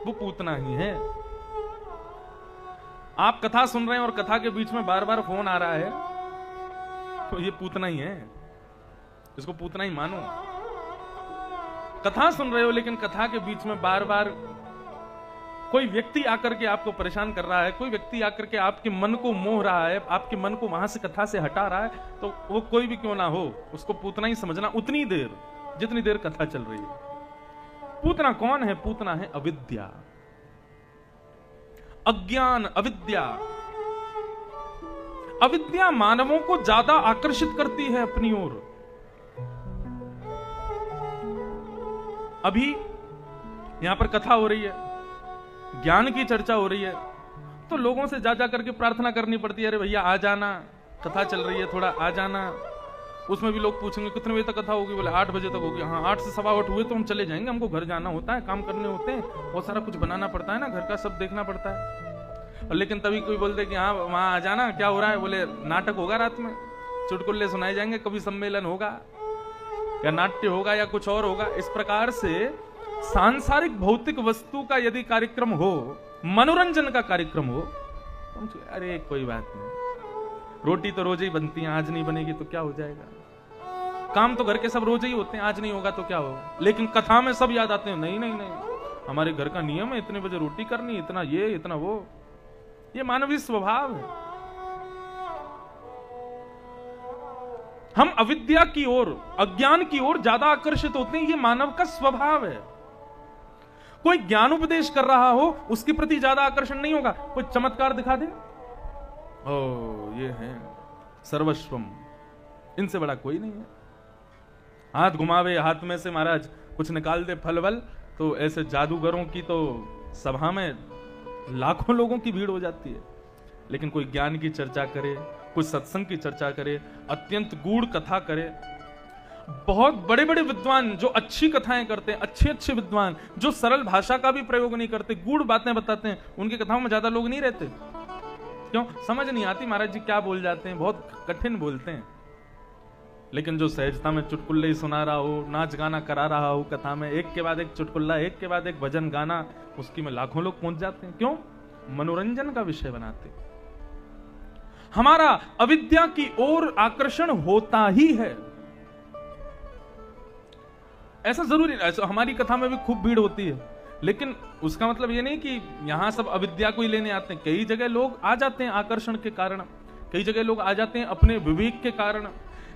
Speaker 1: वो पूतना ही है। आप कथा सुन रहे हैं और कथा के बीच में बार बार फोन आ रहा है, तो ये पूतना ही है, इसको पूतना ही मानो। कथा सुन रहे हो लेकिन कथा के बीच में बार बार कोई व्यक्ति आकर के आपको परेशान कर रहा है, कोई व्यक्ति आकर के आपके मन को मोह रहा है, आपके मन को वहां से कथा से हटा रहा है, तो वो कोई भी क्यों ना हो, उसको पूतना ही समझना उतनी देर जितनी देर कथा चल रही है। पूतना कौन है? पूतना है अविद्या, अज्ञान, अविद्या। अविद्या मानवों को ज्यादा आकर्षित करती है अपनी ओर। अभी यहां पर कथा हो रही है, ज्ञान की चर्चा हो रही है, तो लोगों से जा जा करके प्रार्थना करनी पड़ती है, अरे भैया आ जाना, कथा चल रही है, थोड़ा आ जाना। उसमें भी लोग पूछेंगे कितने बजे तक कथा होगी? बोले 8 बजे तक होगी। हाँ, 8 से 8:15 हुए तो हम चले जाएंगे, हमको घर जाना होता है, काम करने होते हैं, बहुत सारा कुछ बनाना पड़ता है ना, घर का सब देखना पड़ता है। और लेकिन तभी कोई बोलते कि हाँ वहां आ जाना, क्या हो रहा है? बोले नाटक होगा रात में, चुटकुल्ले सुनाए जाएंगे, कभी सम्मेलन होगा या नाट्य होगा या कुछ और होगा। इस प्रकार से सांसारिक भौतिक वस्तु का यदि कार्यक्रम हो, मनोरंजन का कार्यक्रम हो, तो अरे कोई बात नहीं, रोटी तो रोज ही बनती है, आज नहीं बनेगी तो क्या हो जाएगा, काम तो घर के सब रोज ही होते हैं, आज नहीं होगा तो क्या होगा। लेकिन कथा में सब याद आते हैं, नहीं नहीं नहीं, हमारे घर का नियम है, इतने बजे रोटी करनी, इतना ये इतना वो। ये मानवीय स्वभाव है। हम अविद्या की ओर, अज्ञान की ओर ज्यादा आकर्षित होते हैं, ये मानव का स्वभाव है। कोई ज्ञान उपदेश कर रहा हो, उसके प्रति ज्यादा आकर्षण नहीं होगा। कोई चमत्कार दिखा दे, ओ ये है सर्वस्वम, इनसे बड़ा कोई नहीं है। हाथ घुमावे, हाथ में से महाराज कुछ निकाल दे फल वल, तो ऐसे जादूगरों की तो सभा में लाखों लोगों की भीड़ हो जाती है। लेकिन कोई ज्ञान की चर्चा करे, कोई सत्संग की चर्चा करे, अत्यंत गूढ़ कथा करे, बहुत बड़े बड़े विद्वान जो अच्छी कथाएं करते हैं, अच्छे अच्छे विद्वान जो सरल भाषा का भी प्रयोग नहीं करते, गूढ़ बातें बताते हैं, उनकी कथाओं में ज्यादा लोग नहीं रहते। क्यों? समझ नहीं आती महाराज जी क्या बोल जाते हैं, बहुत कठिन बोलते हैं। लेकिन जो सहजता में चुटकुल्ले ही सुना रहा हो, नाच गाना करा रहा हो कथा में, एक के बाद एक चुटकुल्ला, एक के बाद एक भजन गाना, उसकी में लाखों लोग पहुंच जाते हैं। क्यों? मनोरंजन का विषय बनाते। हमारा अविद्या की ओर आकर्षण होता ही है। ऐसा जरूरी नहीं, ऐसा हमारी कथा में भी खूब भीड़ होती है, लेकिन उसका मतलब ये नहीं कि यहां सब अविद्या को ही लेने आते हैं। कई जगह लोग आ जाते हैं आकर्षण के कारण, कई जगह लोग आ जाते हैं अपने विवेक के कारण,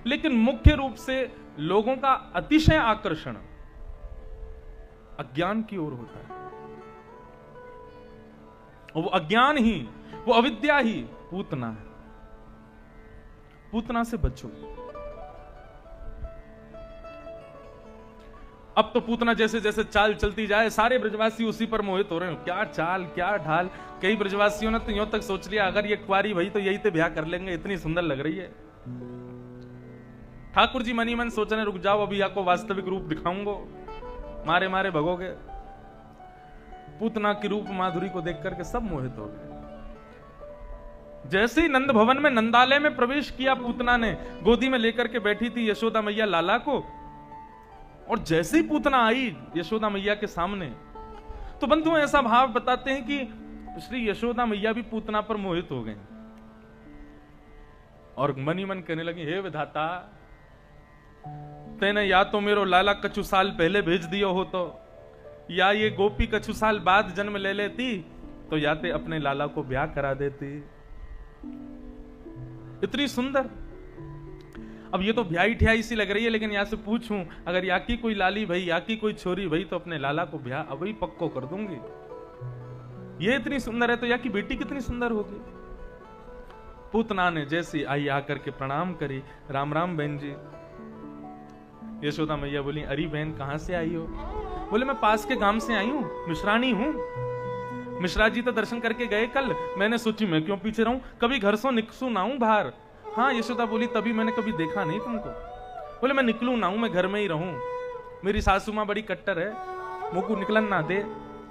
Speaker 1: लेकिन मुख्य रूप से लोगों का अतिशय आकर्षण अज्ञान की ओर होता है। और वो अज्ञान ही, वो अविद्या ही पूतना है। पूतना से बचो। अब तो पूतना जैसे जैसे चाल चलती जाए सारे ब्रजवासी उसी पर मोहित हो रहे हैं। क्या चाल, क्या ढाल। कई ब्रजवासियों ने तो यूं तक सोच लिया अगर ये कुंवारी भई तो यही तो ब्याह कर लेंगे, इतनी सुंदर लग रही है। ठाकुर जी मनी मन सोच रहे रुक जाओ अभी आपको वास्तविक रूप दिखाऊंगा, मारे मारे भगोगे। पूतना की रूप माधुरी को देख करके सब मोहित हो गए। जैसे ही नंद भवन में नंदालय में प्रवेश किया पूतना ने, गोदी में लेकर के बैठी थी यशोदा मैया लाला को, और जैसे ही पूतना आई यशोदा मैया के सामने, तो बंधु ऐसा भाव बताते हैं कि श्री यशोदा मैया भी पूतना पर मोहित हो गए और मनी मन कहने लगी, हे विधाता, तेने या तो मेरो लाला कछु साल पहले भेज दियो हो तो, या ये गोपी कछु साल बाद जन्म ले लेती तो या ते अपने लाला को ब्याह करा देती। इतनी सुंदर। अब ये तो ब्याही ठियाई सी लग रही है, लेकिन यहां से पूछूं अगर या की कोई लाली भाई, या की कोई छोरी भाई, तो अपने लाला को ब्याह अभी पक्को कर दूंगी। ये इतनी सुंदर है तो या की बेटी कितनी सुंदर होगी। पूतना ने जैसी आई आकर के प्रणाम करी, राम राम बहन जी। यशोदा मैया बोली, अरे बहन कहां से आई हो? बोले मैं पास के गांव से आई हूं, मिश्रानी हूं। मिश्रा जी तो दर्शन करके गए कल, मैंने सोची मैं क्यों पीछे रहूं, कभी घर से निकसू ना हूं बाहर। हाँ यशोदा बोली, तभी मैंने कभी देखा नहीं तुमको। बोले मैं निकलूं ना हूं, मैं घर में ही रहूं, मेरी सासू मां बड़ी कट्टर है, मुझको निकलन ना दे।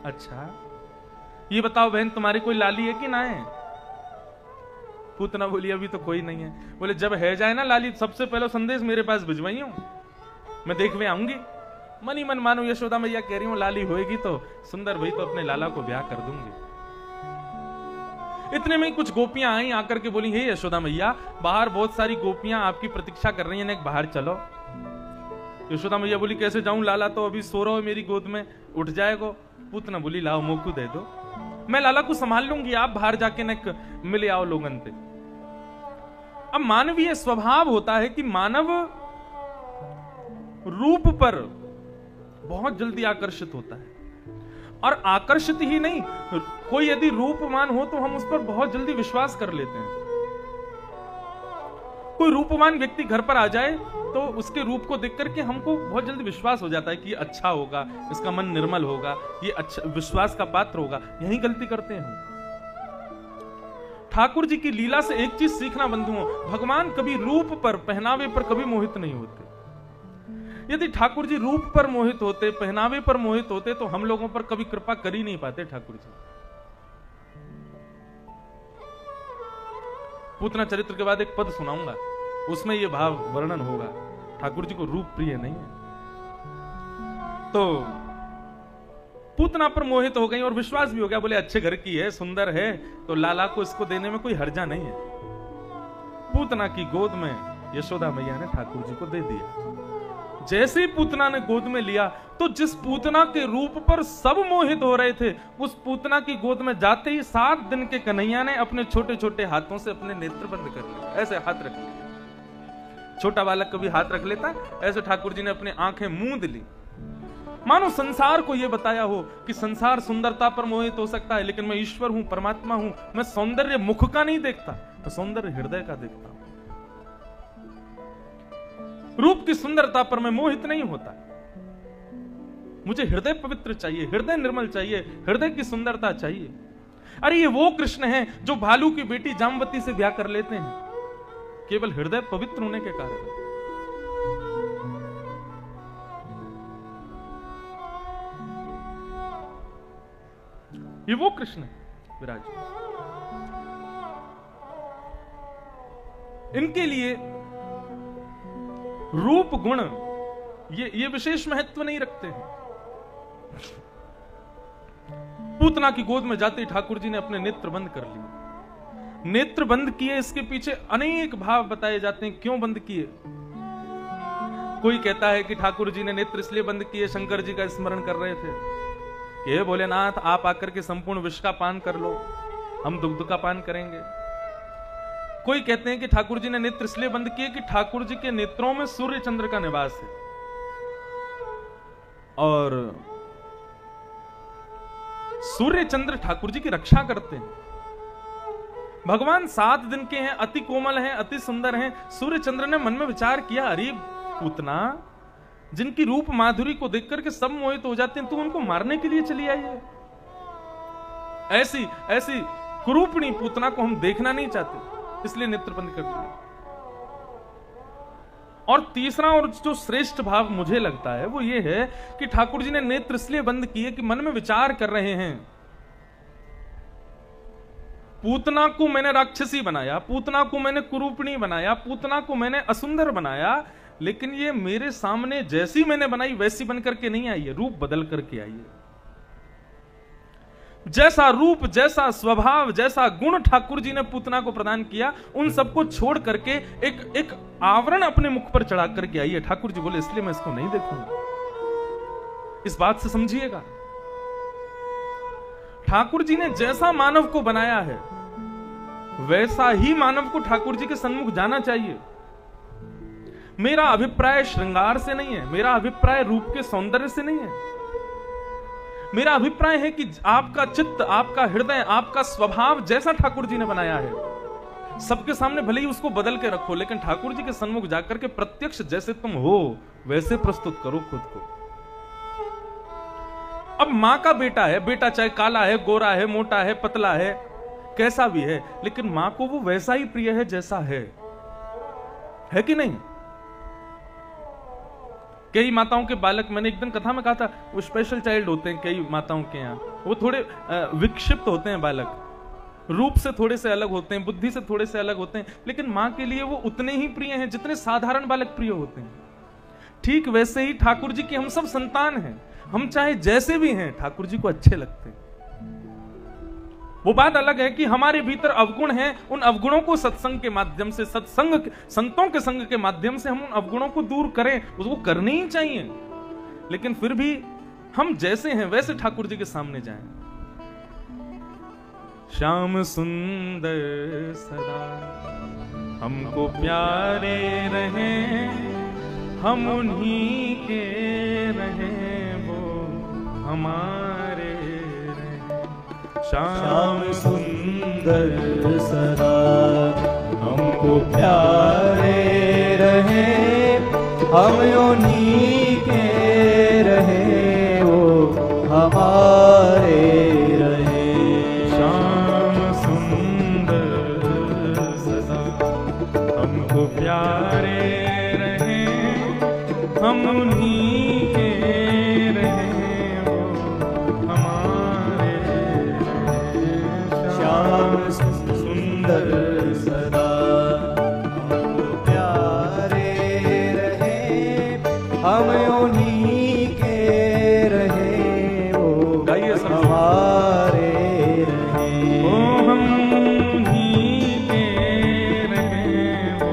Speaker 1: अच्छा ये बताओ बहन तुम्हारी कोई लाली है कि ना है? पूतना बोली, अभी तो कोई नहीं है। बोले जब है जाए ना लाली, सबसे पहले संदेश मेरे पास भिजवाई हूं, मैं देखने आऊंगी। मनी मन मानो यशोदा मैया कह रही हूं लाली होएगी तो सुंदर भाई तो अपने लाला को ब्याह कर दूंगी। इतने में कुछ गोपियां आई, आकर के बोली, हे यशोदा मैया, बाहर बहुत सारी गोपियां आपकी प्रतीक्षा कर रही हैं, एक बाहर चलो। यशोदा मैया बोली, कैसे जाऊं, लाला तो अभी सो रहा हो मेरी गोद में, उठ जाएगा। पूतना बोली, लाओ मोकू दे दो, मैं लाला को संभाल लूंगी, आप बाहर जाके न मिले आओ लोगन पे। अब मानवीय स्वभाव होता है कि मानव रूप पर बहुत जल्दी आकर्षित होता है, और आकर्षित ही नहीं, कोई यदि रूपवान हो तो हम उस पर बहुत जल्दी विश्वास कर लेते हैं। कोई रूपवान व्यक्ति घर पर आ जाए तो उसके रूप को देख करके हमको बहुत जल्दी विश्वास हो जाता है कि ये अच्छा होगा, इसका मन निर्मल होगा, ये अच्छा विश्वास का पात्र होगा। यही गलती करते हैं हम। ठाकुर जी की लीला से एक चीज सीखना बंधुओं, भगवान कभी रूप पर, पहनावे पर कभी मोहित नहीं होते। यदि ठाकुर जी रूप पर मोहित होते, पहनावे पर मोहित होते, तो हम लोगों पर कभी कृपा कर ही नहीं पाते ठाकुर जी। पूतना चरित्र के बाद एक पद सुनाऊंगा, उसमें यह भाव वर्णन होगा। ठाकुर जी को रूप प्रिय नहीं है। तो पूतना पर मोहित हो गई और विश्वास भी हो गया, बोले अच्छे घर की है, सुंदर है, तो लाला को इसको देने में कोई हर्जा नहीं है। पूतना की गोद में यशोदा मैया ने ठाकुर जी को दे दिया। जैसे ही पूतना ने गोद में लिया, तो जिस पूतना के रूप पर सब मोहित हो रहे थे, उस पूतना की गोद में जाते ही 7 दिन के कन्हैया ने अपने छोटे छोटे हाथों से अपने नेत्र बंद कर लिए, ऐसे हाथ रख लिए। छोटा बालक कभी हाथ रख लेता, ऐसे ठाकुर जी ने अपनी आंखें मूंद ली, मानो संसार को यह बताया हो कि संसार सुंदरता पर मोहित हो सकता है, लेकिन मैं ईश्वर हूं, परमात्मा हूं, मैं सौंदर्य मुख का नहीं देखता, तो सौंदर्य हृदय का देखता हूं। रूप की सुंदरता पर मैं मोहित नहीं होता, मुझे हृदय पवित्र चाहिए, हृदय निर्मल चाहिए, हृदय की सुंदरता चाहिए। अरे ये वो कृष्ण हैं जो भालू की बेटी जामवती से ब्याह कर लेते हैं, केवल हृदय पवित्र होने के कारण। ये वो कृष्ण है विराज। इनके लिए रूप गुण ये विशेष महत्व नहीं रखते हैं। पूतना की गोद में जाते ठाकुर जी ने अपने नेत्र बंद कर लिए। नेत्र बंद किए, इसके पीछे अनेक भाव बताए जाते हैं, क्यों बंद किए। कोई कहता है कि ठाकुर जी ने नेत्र इसलिए बंद किए, शंकर जी का स्मरण कर रहे थे। कि हे भोलेनाथ आप आकर के संपूर्ण विष का पान कर लो, हम दुग्ध का पान करेंगे। कोई कहते हैं कि ठाकुर जी ने नेत्र इसलिए बंद किए कि ठाकुर जी के नेत्रों में सूर्य चंद्र का निवास है, और सूर्य चंद्र ठाकुर जी की रक्षा करते हैं। भगवान 7 दिन के हैं, अति कोमल हैं, अति सुंदर हैं। सूर्य चंद्र ने मन में विचार किया, अरे पूतना, जिनकी रूप माधुरी को देख करके सब मोहित हो जाते हैं, तू उनको मारने के लिए चली आई है। ऐसी ऐसी कुरूपणी पूतना को हम देखना नहीं चाहते, इसलिए नेत्र बंद कर दिए। और तीसरा और जो श्रेष्ठ भाव मुझे लगता है वो ये है कि ठाकुर जी ने नेत्र इसलिए बंद किए कि मन में विचार कर रहे हैं, पूतना को मैंने राक्षसी बनाया, पूतना को मैंने कुरूपणी बनाया, पूतना को मैंने असुंदर बनाया, लेकिन ये मेरे सामने जैसी मैंने बनाई वैसी बनकर के नहीं आई है, रूप बदल करके आई है। जैसा रूप, जैसा स्वभाव, जैसा गुण ठाकुर जी ने पूतना को प्रदान किया, उन सबको छोड़ करके एक आवरण अपने मुख पर चढ़ा करके आई है। ठाकुर जी बोले इसलिए मैं इसको नहीं देखूंगा। इस बात से समझिएगा, ठाकुर जी ने जैसा मानव को बनाया है वैसा ही मानव को ठाकुर जी के सन्मुख जाना चाहिए। मेरा अभिप्राय श्रृंगार से नहीं है, मेरा अभिप्राय रूप के सौंदर्य से नहीं है। मेरा अभिप्राय है कि आपका चित्त, आपका हृदय, आपका स्वभाव जैसा ठाकुर जी ने बनाया है, सबके सामने भले ही उसको बदल के रखो, लेकिन ठाकुर जी के सन्मुख जाकर के प्रत्यक्ष जैसे तुम हो वैसे प्रस्तुत करो खुद को। अब मां का बेटा है, बेटा चाहे काला है, गोरा है, मोटा है, पतला है, कैसा भी है, लेकिन मां को वो वैसा ही प्रिय है जैसा है कि नहीं? कई माताओं के बालक, मैंने एक दिन कथा में कहा था, वो स्पेशल चाइल्ड होते हैं कई माताओं के यहाँ, वो थोड़े विक्षिप्त होते हैं बालक, रूप से थोड़े से अलग होते हैं, बुद्धि से थोड़े से अलग होते हैं, लेकिन मां के लिए वो उतने ही प्रिय हैं जितने साधारण बालक प्रिय होते हैं। ठीक वैसे ही ठाकुर जी की हम सब संतान हैं, हम चाहे जैसे भी हैं ठाकुर जी को अच्छे लगते हैं। वो बात अलग है कि हमारे भीतर अवगुण हैं, उन अवगुणों को सत्संग के माध्यम से, सत्संग, संतों के संग के माध्यम से हम उन अवगुणों को दूर करें, उसको करनी ही चाहिए, लेकिन फिर भी हम जैसे हैं वैसे ठाकुर जी के सामने जाएं। श्याम सुंदर सदा हमको प्यारे रहें, हम उन्हीं के रहें, वो हमारे
Speaker 2: श्याम सुंदर सदा हमको प्यारे रहे, हम उन्हीं के रहे, वो हमारे रहे।
Speaker 1: श्याम सुंदर सदा हमको प्यारे रहे, हम उन्हीं के रहे, वो हमारे।
Speaker 2: श्याम सुंदर सदा हमको प्यारे रहे, हम उन्हीं के रहे, वो
Speaker 1: गाइए सब
Speaker 2: हमारे रहे।
Speaker 1: ओ हम उन्हीं के रहे, वो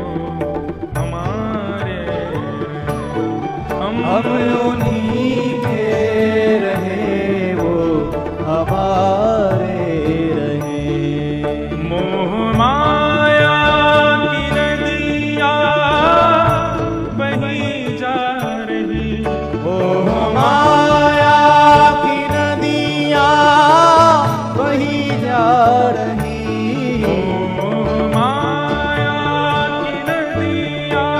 Speaker 1: हमारे। हम
Speaker 2: उन्हीं के रहे, वो हमारे रहे।
Speaker 1: मोह माया की नदियाँ बही जा रही,
Speaker 2: मोह माया की नदियाँ बही जा रही,
Speaker 1: मोह माया की नदियाँ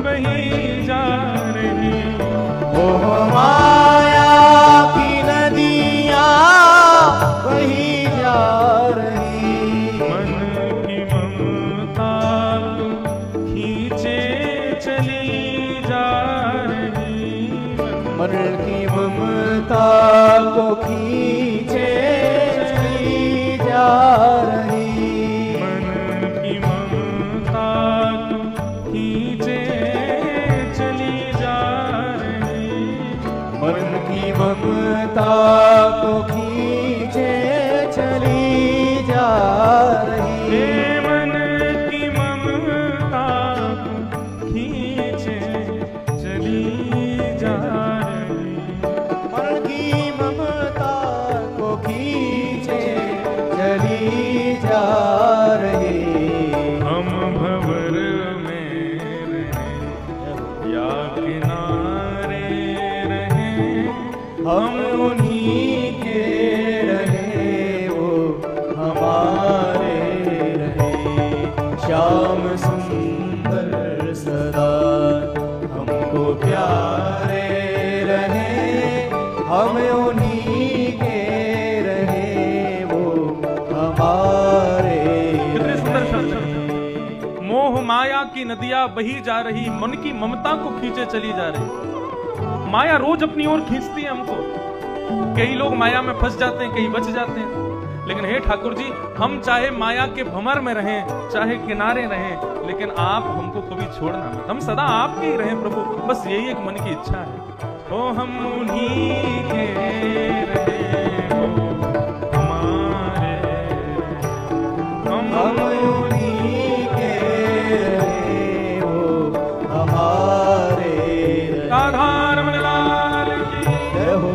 Speaker 1: बही जा रही,
Speaker 2: मोह माया की नदियाँ बही जा रही।
Speaker 1: मन की ममता को खींचे चली जा रही,
Speaker 2: मन की ममता को खींचे चली जा रही,
Speaker 1: मन की ममता को खींचे चली जा रही,
Speaker 2: मन की ममता को खींचे चली जा रही।
Speaker 1: हे मन की ममता को खींचे चली जा रही,
Speaker 2: मन की
Speaker 1: की नदियां बही जा रही, मन की ममता को खींचे चली जा रही। माया रोज अपनी ओर खींचती है हमको। कई लोग माया में फंस जाते हैं, कई बच जाते हैं। लेकिन हे ठाकुर जी, हम चाहे माया के भंवर में रहें, चाहे किनारे रहें, लेकिन आप हमको कभी छोड़ना मत। हम सदा आपके ही रहें प्रभु, बस यही एक मन की इच्छा है। ओ हम उन्हीं के रहे हो हमारे, हम
Speaker 2: उन्हीं के रहे हो हमारे।
Speaker 1: राधा रमण लाल की
Speaker 2: जय हो।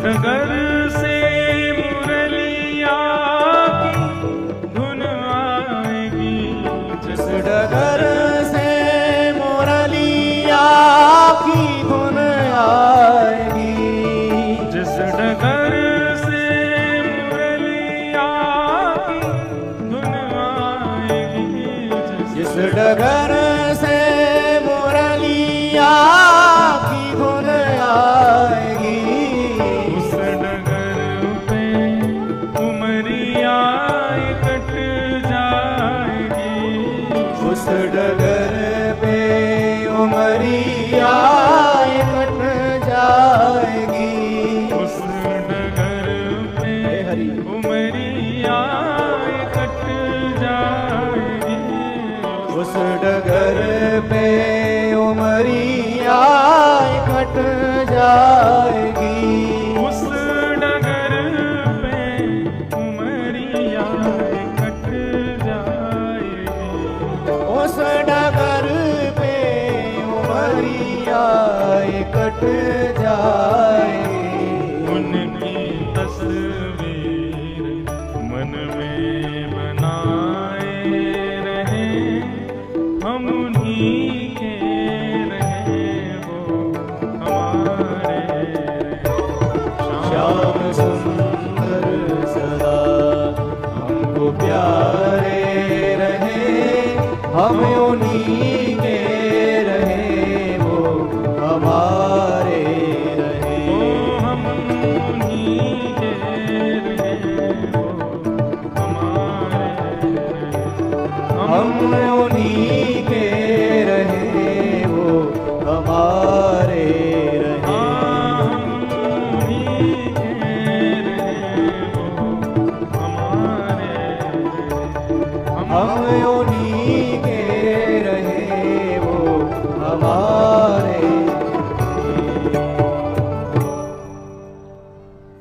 Speaker 1: डगर से मुरलिया की धुन आएगी,
Speaker 2: जिस डगर से मुरलिया की धुन आएगी,
Speaker 1: जिस डगर से मुरलिया की धुन आएगी,
Speaker 2: जिस डगर से मुरलिया की धुन आएगी,
Speaker 1: उस डगर पे उमरिया कट जाएगी,
Speaker 2: उस डगर पे उमरिया कट जाएगी,
Speaker 1: उस डगर पे
Speaker 2: हे हरि।
Speaker 1: उमरिया कट जाएगी,
Speaker 2: उस डगर पे उमरिया कट जाएगी,
Speaker 1: उस डगर पे उमरिया कट जाएगी,
Speaker 2: उस डगर पे उमरिया कट जाएगी।
Speaker 1: उनकी तस्वीर मन में बनाए रहे, हम उन्हीं के रहे वो हमारे।
Speaker 2: श्याम सुंदर सदा हमको प्यारे रहे, हम उन्हीं के रहे वो हमारे रहे।
Speaker 1: ओ हम उन्हीं के रहे वो हमारे रहे।
Speaker 2: हम उन्हीं के रहे वो हमारे रहे। हम उन्हीं के रहे वो हमारे।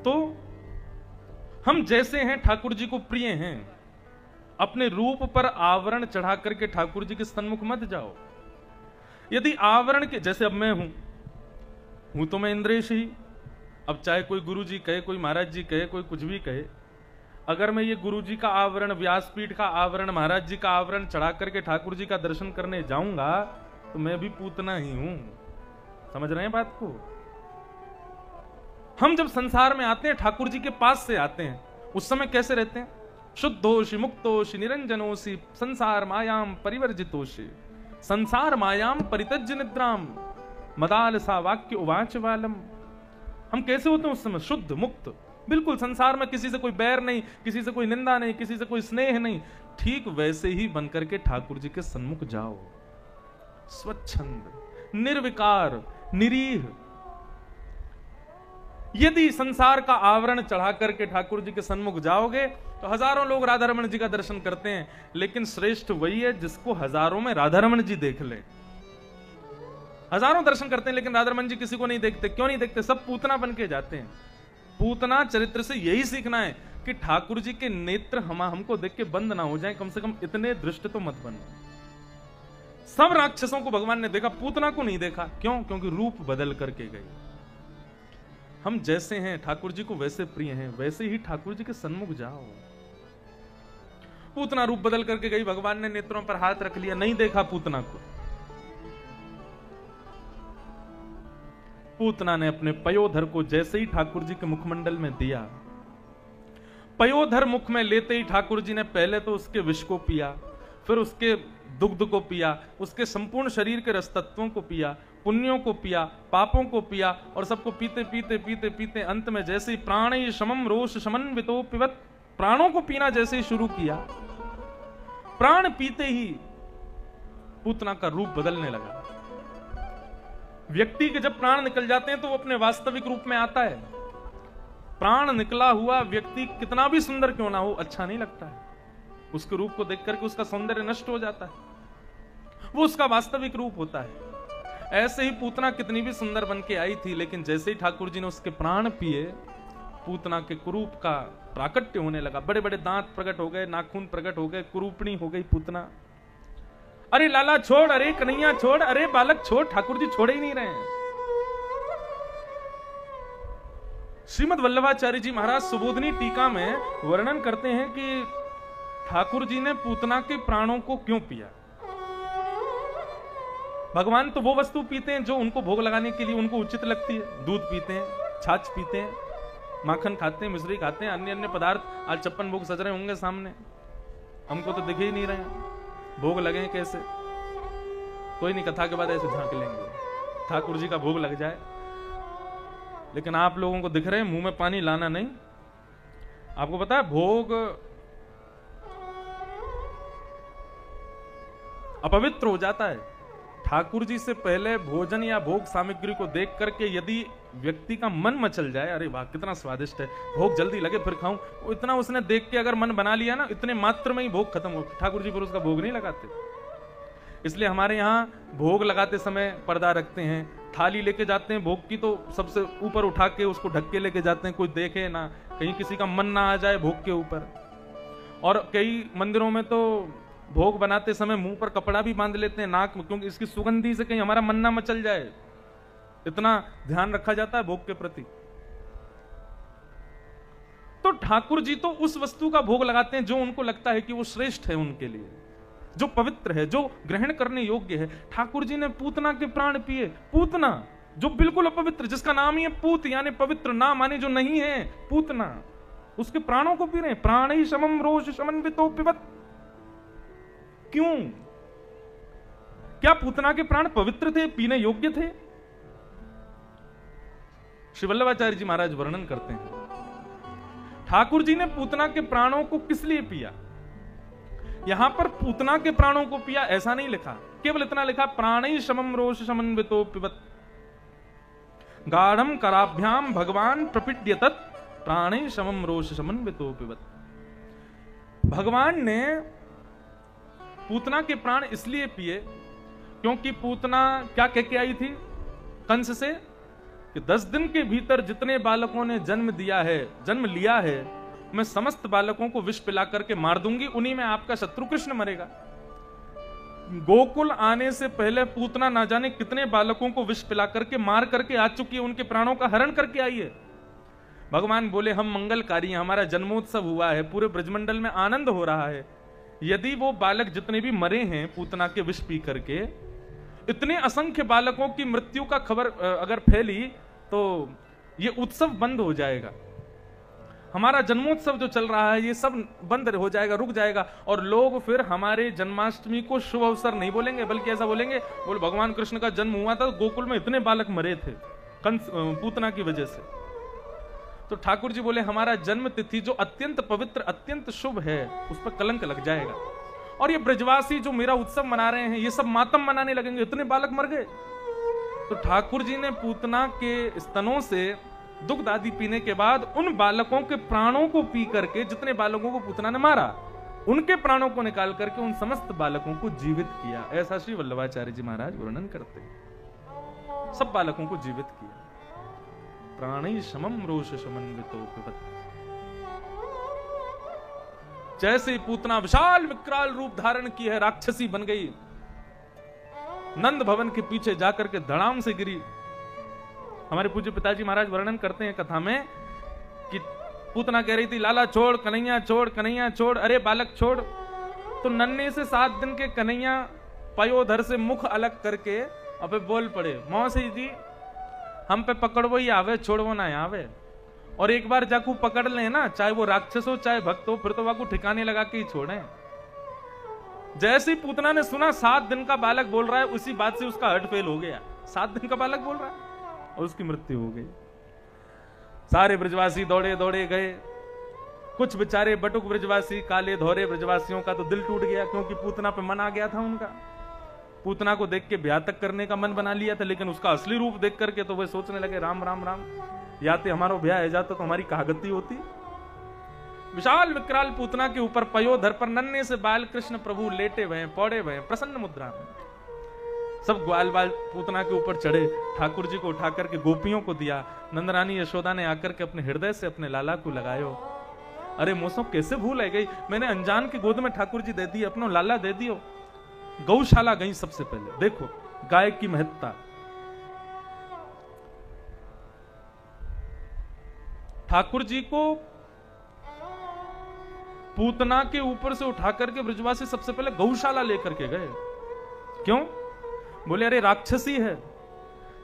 Speaker 1: तो हम जैसे हैं ठाकुर जी को प्रिय हैं, अपने रूप पर आवरण चढ़ा करके ठाकुर जी के सन्मुख मत जाओ। यदि आवरण के जैसे अब मैं हूं तो मैं इंद्रेश ही। अब चाहे कोई गुरु जी कहे, कोई महाराज जी कहे, कोई कुछ भी कहे, अगर मैं ये गुरु जी का आवरण, व्यासपीठ का आवरण, महाराज जी का आवरण चढ़ा करके ठाकुर जी का दर्शन करने जाऊंगा तो मैं भी पूतना ही हूं। समझ रहे हैं बात को? हम जब संसार में आते हैं, ठाकुर जी के पास से आते हैं, उस समय कैसे रहते हैं? शुद्धोषि मुक्तोषि निरंजनोषि संसार मायाम परिवर्जितोषि संसार मायाम परित्यज्य निद्राम मदालसा वाक्य उवाच वालम। हम कैसे होते हैं उस समय? शुद्ध मुक्त, बिल्कुल संसार में किसी से कोई बैर नहीं, किसी से कोई निंदा नहीं, किसी से कोई स्नेह नहीं। ठीक वैसे ही बनकर के ठाकुर जी के सन्मुख जाओ, स्वच्छंद, निर्विकार, निरीह। यदि संसार का आवरण चढ़ा करके ठाकुर जी के सन्मुख जाओगे तो हजारों लोग राधा रमण जी का दर्शन करते हैं, लेकिन श्रेष्ठ वही है जिसको हजारों में राधा रमण जी देख ले। हजारों दर्शन करते हैं लेकिन राधा रमण जी किसी को नहीं देखते। क्यों नहीं देखते? सब पूतना बन के जाते हैं। पूतना चरित्र से यही सीखना है कि ठाकुर जी के नेत्र हमको देख के बंद ना हो जाए, कम से कम इतने दृष्ट तो मत बनो। सब राक्षसों को भगवान ने देखा, पूतना को नहीं देखा। क्यों? क्योंकि रूप बदल करके गई। हम जैसे हैं ठाकुर जी को वैसे प्रिय हैं, वैसे ही ठाकुर जी के सन्मुख जाओ। पूतना रूप बदल करके गई, भगवान ने नेत्रों पर हाथ रख लिया, नहीं देखा पूतना को। पूतना ने अपने पयोधर को जैसे ही ठाकुर जी के मुखमंडल में दिया, पयोधर मुख में लेते ही ठाकुर जी ने पहले तो उसके विष को पिया, फिर उसके दुग्ध को पिया, उसके संपूर्ण शरीर के रस तत्वों को पिया, पुण्यों को पिया, पापों को पिया, और सबको पीते पीते पीते पीते अंत में जैसे ही प्राण शमम रोष समन्वितो पिबत, प्राणों को पीना जैसे ही शुरू किया, प्राण पीते ही पूतना का रूप बदलने लगा। व्यक्ति के जब प्राण निकल जाते हैं तो वो अपने वास्तविक रूप में आता है। प्राण निकला हुआ व्यक्ति कितना भी सुंदर क्यों ना हो, अच्छा नहीं लगता है। उसके रूप को देख करके उसका सौंदर्य नष्ट हो जाता है, वो उसका वास्तविक रूप होता है। ऐसे ही पूतना कितनी भी सुंदर बन के आई थी, लेकिन जैसे ही ठाकुर जी ने उसके प्राण पिए, पूतना के कुरूप का प्राकट्य होने लगा। बड़े बड़े दांत प्रकट हो गए, नाखून प्रकट हो गए, कुरूपणी हो गई पूतना। अरे लाला छोड़, अरे कन्हैया छोड़, अरे बालक छोड़, ठाकुर जी छोड़े ही नहीं रहे हैं। श्रीमद् वल्लभाचार्य जी महाराज सुबोधनी टीका में वर्णन करते हैं कि ठाकुर जी ने पूतना के प्राणों को क्यों पिया। भगवान तो वो वस्तु पीते हैं जो उनको भोग लगाने के लिए उनको उचित लगती है। दूध पीते हैं, छाछ पीते हैं, माखन खाते हैं, मिश्री खाते हैं, अन्य अन्य पदार्थ। आज 56 भोग सज रहे होंगे सामने, हमको तो दिखे ही नहीं रहे हैं। भोग लगे कैसे? कोई नहीं, कथा के बाद ऐसे झांक लेंगे, ठाकुर जी का भोग लग जाए। लेकिन आप लोगों को दिख रहे हैं, मुंह में पानी लाना नहीं। आपको पता है भोग अपवित्र हो जाता है। ठाकुर जी से पहले भोजन या भोग सामग्री को देख करके यदि व्यक्ति का मन मचल जाए, अरे वाह कितना स्वादिष्ट है, भोग जल्दी लगे फिर खाऊं, इतना उसने देख के अगर मन बना लिया ना, इतने मात्र में ही भोग खत्म हो। ठाकुर जी फिर उसका भोग नहीं लगाते। इसलिए हमारे यहाँ भोग लगाते समय पर्दा रखते हैं, थाली लेके जाते हैं भोग की तो सबसे ऊपर उठा के उसको ढक के लेके जाते हैं, कोई देखे ना, कहीं किसी का मन ना आ जाए भोग के ऊपर। और कई मंदिरों में तो भोग बनाते समय मुंह पर कपड़ा भी बांध लेते हैं, नाक में, क्योंकि इसकी सुगंधी से कहीं हमारा मन ना मचल जाए। इतना ध्यान रखा जाता है भोग के प्रति। तो ठाकुर जी तो उस वस्तु का भोग लगाते हैं जो उनको लगता है कि वो श्रेष्ठ है उनके लिए, जो पवित्र है, जो ग्रहण करने योग्य है। ठाकुर जी ने पूतना के प्राण पिए। पूतना जो बिल्कुल अपवित्र, जिसका नाम ही है पूत यानी पवित्र, ना माने जो नहीं है, पूतना, उसके प्राणों को पी रहे हैं। प्राण ही समम रोष समन्वितो पिबत। क्यों? क्या पूतना के प्राण पवित्र थे, पीने योग्य थे? श्री वल्लभाचार्य जी महाराज वर्णन करते हैं ठाकुर जी ने पूतना के प्राणों को किस लिए पिया। यहां पर पूतना के प्राणों को पिया ऐसा नहीं लिखा, केवल इतना लिखा प्राणै समम रोष समन्वितो पिबत गाढ़म कराभ्याम भगवान प्रपीड्यतत् प्राणै समम रोष समन्वितो पिबत। भगवान ने पूतना के प्राण इसलिए पिए क्योंकि पूतना क्या कह के आई थी कंस से कि 10 दिन के भीतर जितने बालकों ने जन्म लिया है, मैं समस्त बालकों को विष पिला करके मार दूंगी, उन्हीं में आपका शत्रु कृष्ण मरेगा। गोकुल आने से पहले पूतना ना जाने कितने बालकों को विष पिला करके मार करके आ चुकी है, उनके प्राणों का हरण करके आई है। भगवान बोले हम मंगलकारी हैं, हमारा जन्मोत्सव हुआ है, पूरे ब्रजमंडल में आनंद हो रहा है। यदि वो बालक जितने भी मरे हैं पूतना के विष पी करके, इतने असंख्य बालकों की मृत्यु का खबर अगर फैली तो ये उत्सव बंद हो जाएगा। हमारा जन्मोत्सव जो चल रहा है ये सब बंद हो जाएगा, रुक जाएगा, और लोग फिर हमारे जन्माष्टमी को शुभ अवसर नहीं बोलेंगे, बल्कि ऐसा बोलेंगे बोले भगवान कृष्ण का जन्म हुआ था, गोकुल में इतने बालक मरे थे कंस पूतना की वजह से। तो ठाकुर जी बोले हमारा जन्म तिथि जो अत्यंत पवित्र, अत्यंत शुभ है, उस पर कलंक लग जाएगा। और ये ब्रजवासी जो मेरा उत्सव मना रहे हैं, ये सब मातम मनाने लगेंगे, इतने बालक मर गए। तो ठाकुर जी ने पूतना के स्तनों से दुग्ध आदि पीने के बाद उन बालकों के प्राणों को पी करके, जितने बालकों को पूतना ने मारा, उनके प्राणों को निकाल करके उन समस्त बालकों को जीवित किया। ऐसा श्री वल्लभाचार्य जी महाराज वर्णन करते हैं। सब बालकों को जीवित किया। प्राणै समम रोष समन्वितो पिबत। जैसे पूतना विशाल विकराल रूप धारण की है, राक्षसी बन गई, नंद भवन के पीछे जाकर के धड़ाम से गिरी। हमारे पूज्य पिताजी महाराज वर्णन करते हैं कथा में कि पूतना कह रही थी लाला छोड़, कन्हैया छोड़, कन्हैया छोड़, अरे बालक छोड़। तो नन्हे से 7 दिन के कन्हैया पयोधर से मुख अलग करके अब बोल पड़े, मौसी जी हम पे पकड़वो ही आवे, छोड़वो ना आवे। और एक बार जाकू पकड़ ले ना, चाहे वो राक्षस हो चाहे भक्त हो, फिर तो वाकू ठिकाने लगा के ही छोड़े। जैसे ही पूतना ने सुना 7 दिन का बालक बोल रहा है, उसी बात से उसका हर्ट फेल हो गया। 7 दिन का बालक बोल रहा है और उसकी मृत्यु हो गई। सारे ब्रजवासी दौड़े दौड़े गए। कुछ बेचारे बटुक ब्रजवासी, काले धोरे ब्रजवासियों का तो दिल टूट गया, क्योंकि पूतना पे मन आ गया था उनका। पूतना को देख के ब्याह तक करने का मन बना लिया था, लेकिन उसका असली रूप देख करके तो वे सोचने लगे राम राम राम, या तो हमारा ब्याह है जाता तो हमारी कहागति होती। विशाल विकराल पूतना के ऊपर पयोधर पर नन्हे से बाल कृष्ण प्रभु लेटे हुए, पौड़े हुए, प्रसन्न मुद्रा में। सब ग्वाल बाल पूतना के ऊपर चढ़े, ठाकुर जी को उठा करके गोपियों को दिया। नंदरानी यशोदा ने आकर के अपने हृदय से अपने लाला को लगायो। अरे मौसम कैसे भूल आ गई, मैंने अनजान की गोद में ठाकुर जी दे दिए, अपनो लाला दे दियो। गौशाला गई सबसे पहले, देखो गाय की महत्ता। ठाकुर जी को पूतना के ऊपर से उठा करके ब्रजवासी सबसे पहले गौशाला लेकर के गए। क्यों? बोले अरे राक्षसी है,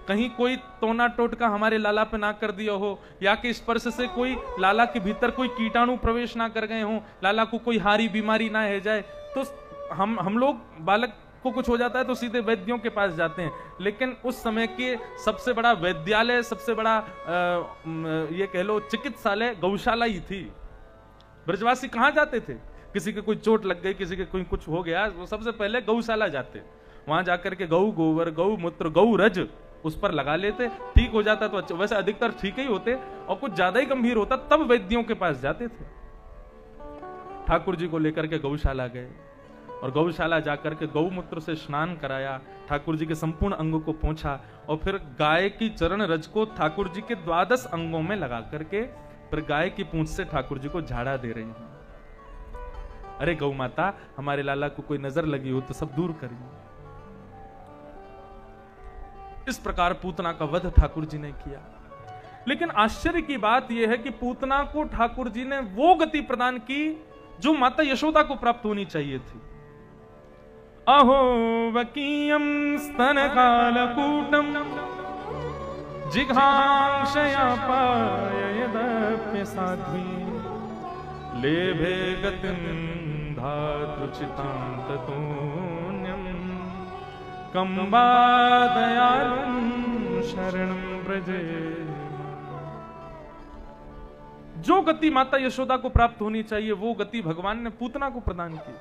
Speaker 1: कहीं कोई टोना टोटका हमारे लाला पे ना कर दिया हो, या कि स्पर्श से कोई लाला के भीतर कोई कीटाणु प्रवेश ना कर गए हो, लाला को कोई हारी बीमारी ना है जाए। तो हम लोग बालक को कुछ हो जाता है तो सीधे वैद्यों के पास जाते हैं, लेकिन उस समय के सबसे बड़ा वैद्यालय, सबसे बड़ा ये कह लो चिकित्सालय गौशाला ही थी। ब्रजवासी कहां जाते थे? किसी के कोई चोट लग गई, किसी के कोई कुछ हो गया, वो सबसे पहले गौशाला जाते, वहां जाकर के गौ गोबर, गौ मूत्र, गौ रज उस पर लगा लेते, ठीक हो जाता तो अच्छा। वैसे अधिकतर ठीक ही होते, और कुछ ज्यादा ही गंभीर होता तब वैद्यों के पास जाते थे। ठाकुर जी को लेकर के गौशाला गए और गौशाला जाकर के गौमूत्र से स्नान कराया, ठाकुर जी के संपूर्ण अंगों को पोंछा, और फिर गाय की चरण रज को ठाकुर जी के 12 अंगों में लगा करके फिर गाय की पूंछ से ठाकुर जी को झाड़ा दे रहे हैं। अरे गौ माता, हमारे लाला को कोई नजर लगी हो तो सब दूर करिए। इस प्रकार पूतना का वध ठाकुर जी ने किया। लेकिन आश्चर्य की बात यह है कि पूतना को ठाकुर जी ने वो गति प्रदान की जो माता यशोदा को प्राप्त होनी चाहिए थी। अहो वकीयम स्तन कालकूटम जिघांक्षया पाययदप्य साध्वी लेभे गतिं धातृचितां ततोऽन्यं कंबा दयालुं शरणं व्रजे। जो गति माता यशोदा को प्राप्त होनी चाहिए वो गति भगवान ने पूतना को प्रदान की।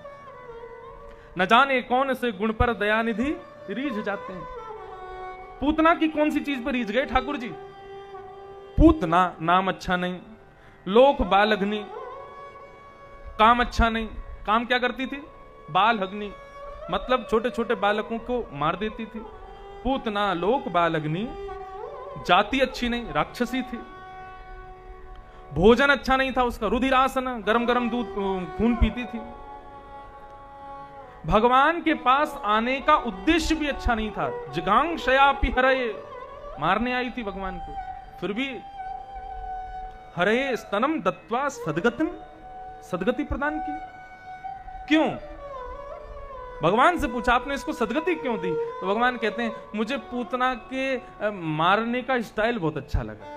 Speaker 1: न जाने कौन से गुण पर दयानिधि रीझ जाते हैं। पूतना की कौन सी चीज पर रीझ गए ठाकुर जी? पूतना नाम अच्छा नहीं, लोक बालघनी, काम अच्छा नहीं। काम क्या करती थी? बाल हग्नि, मतलब छोटे छोटे बालकों को मार देती थी। पूतना लोक बालघनी, जाति अच्छी नहीं, राक्षसी थी। भोजन अच्छा नहीं था उसका, रुधिरासन, गरम गरम दूध खून पीती थी। भगवान के पास आने का उद्देश्य भी अच्छा नहीं था। जिघांक्षयापि हरये, मारने आई थी भगवान को, फिर भी हरये स्तनम दत्वा सद्गतिम, सद्गति प्रदान की। क्यों? भगवान से पूछा आपने इसको सद्गति क्यों दी? तो भगवान कहते हैं मुझे पूतना के मारने का स्टाइल बहुत अच्छा लगा।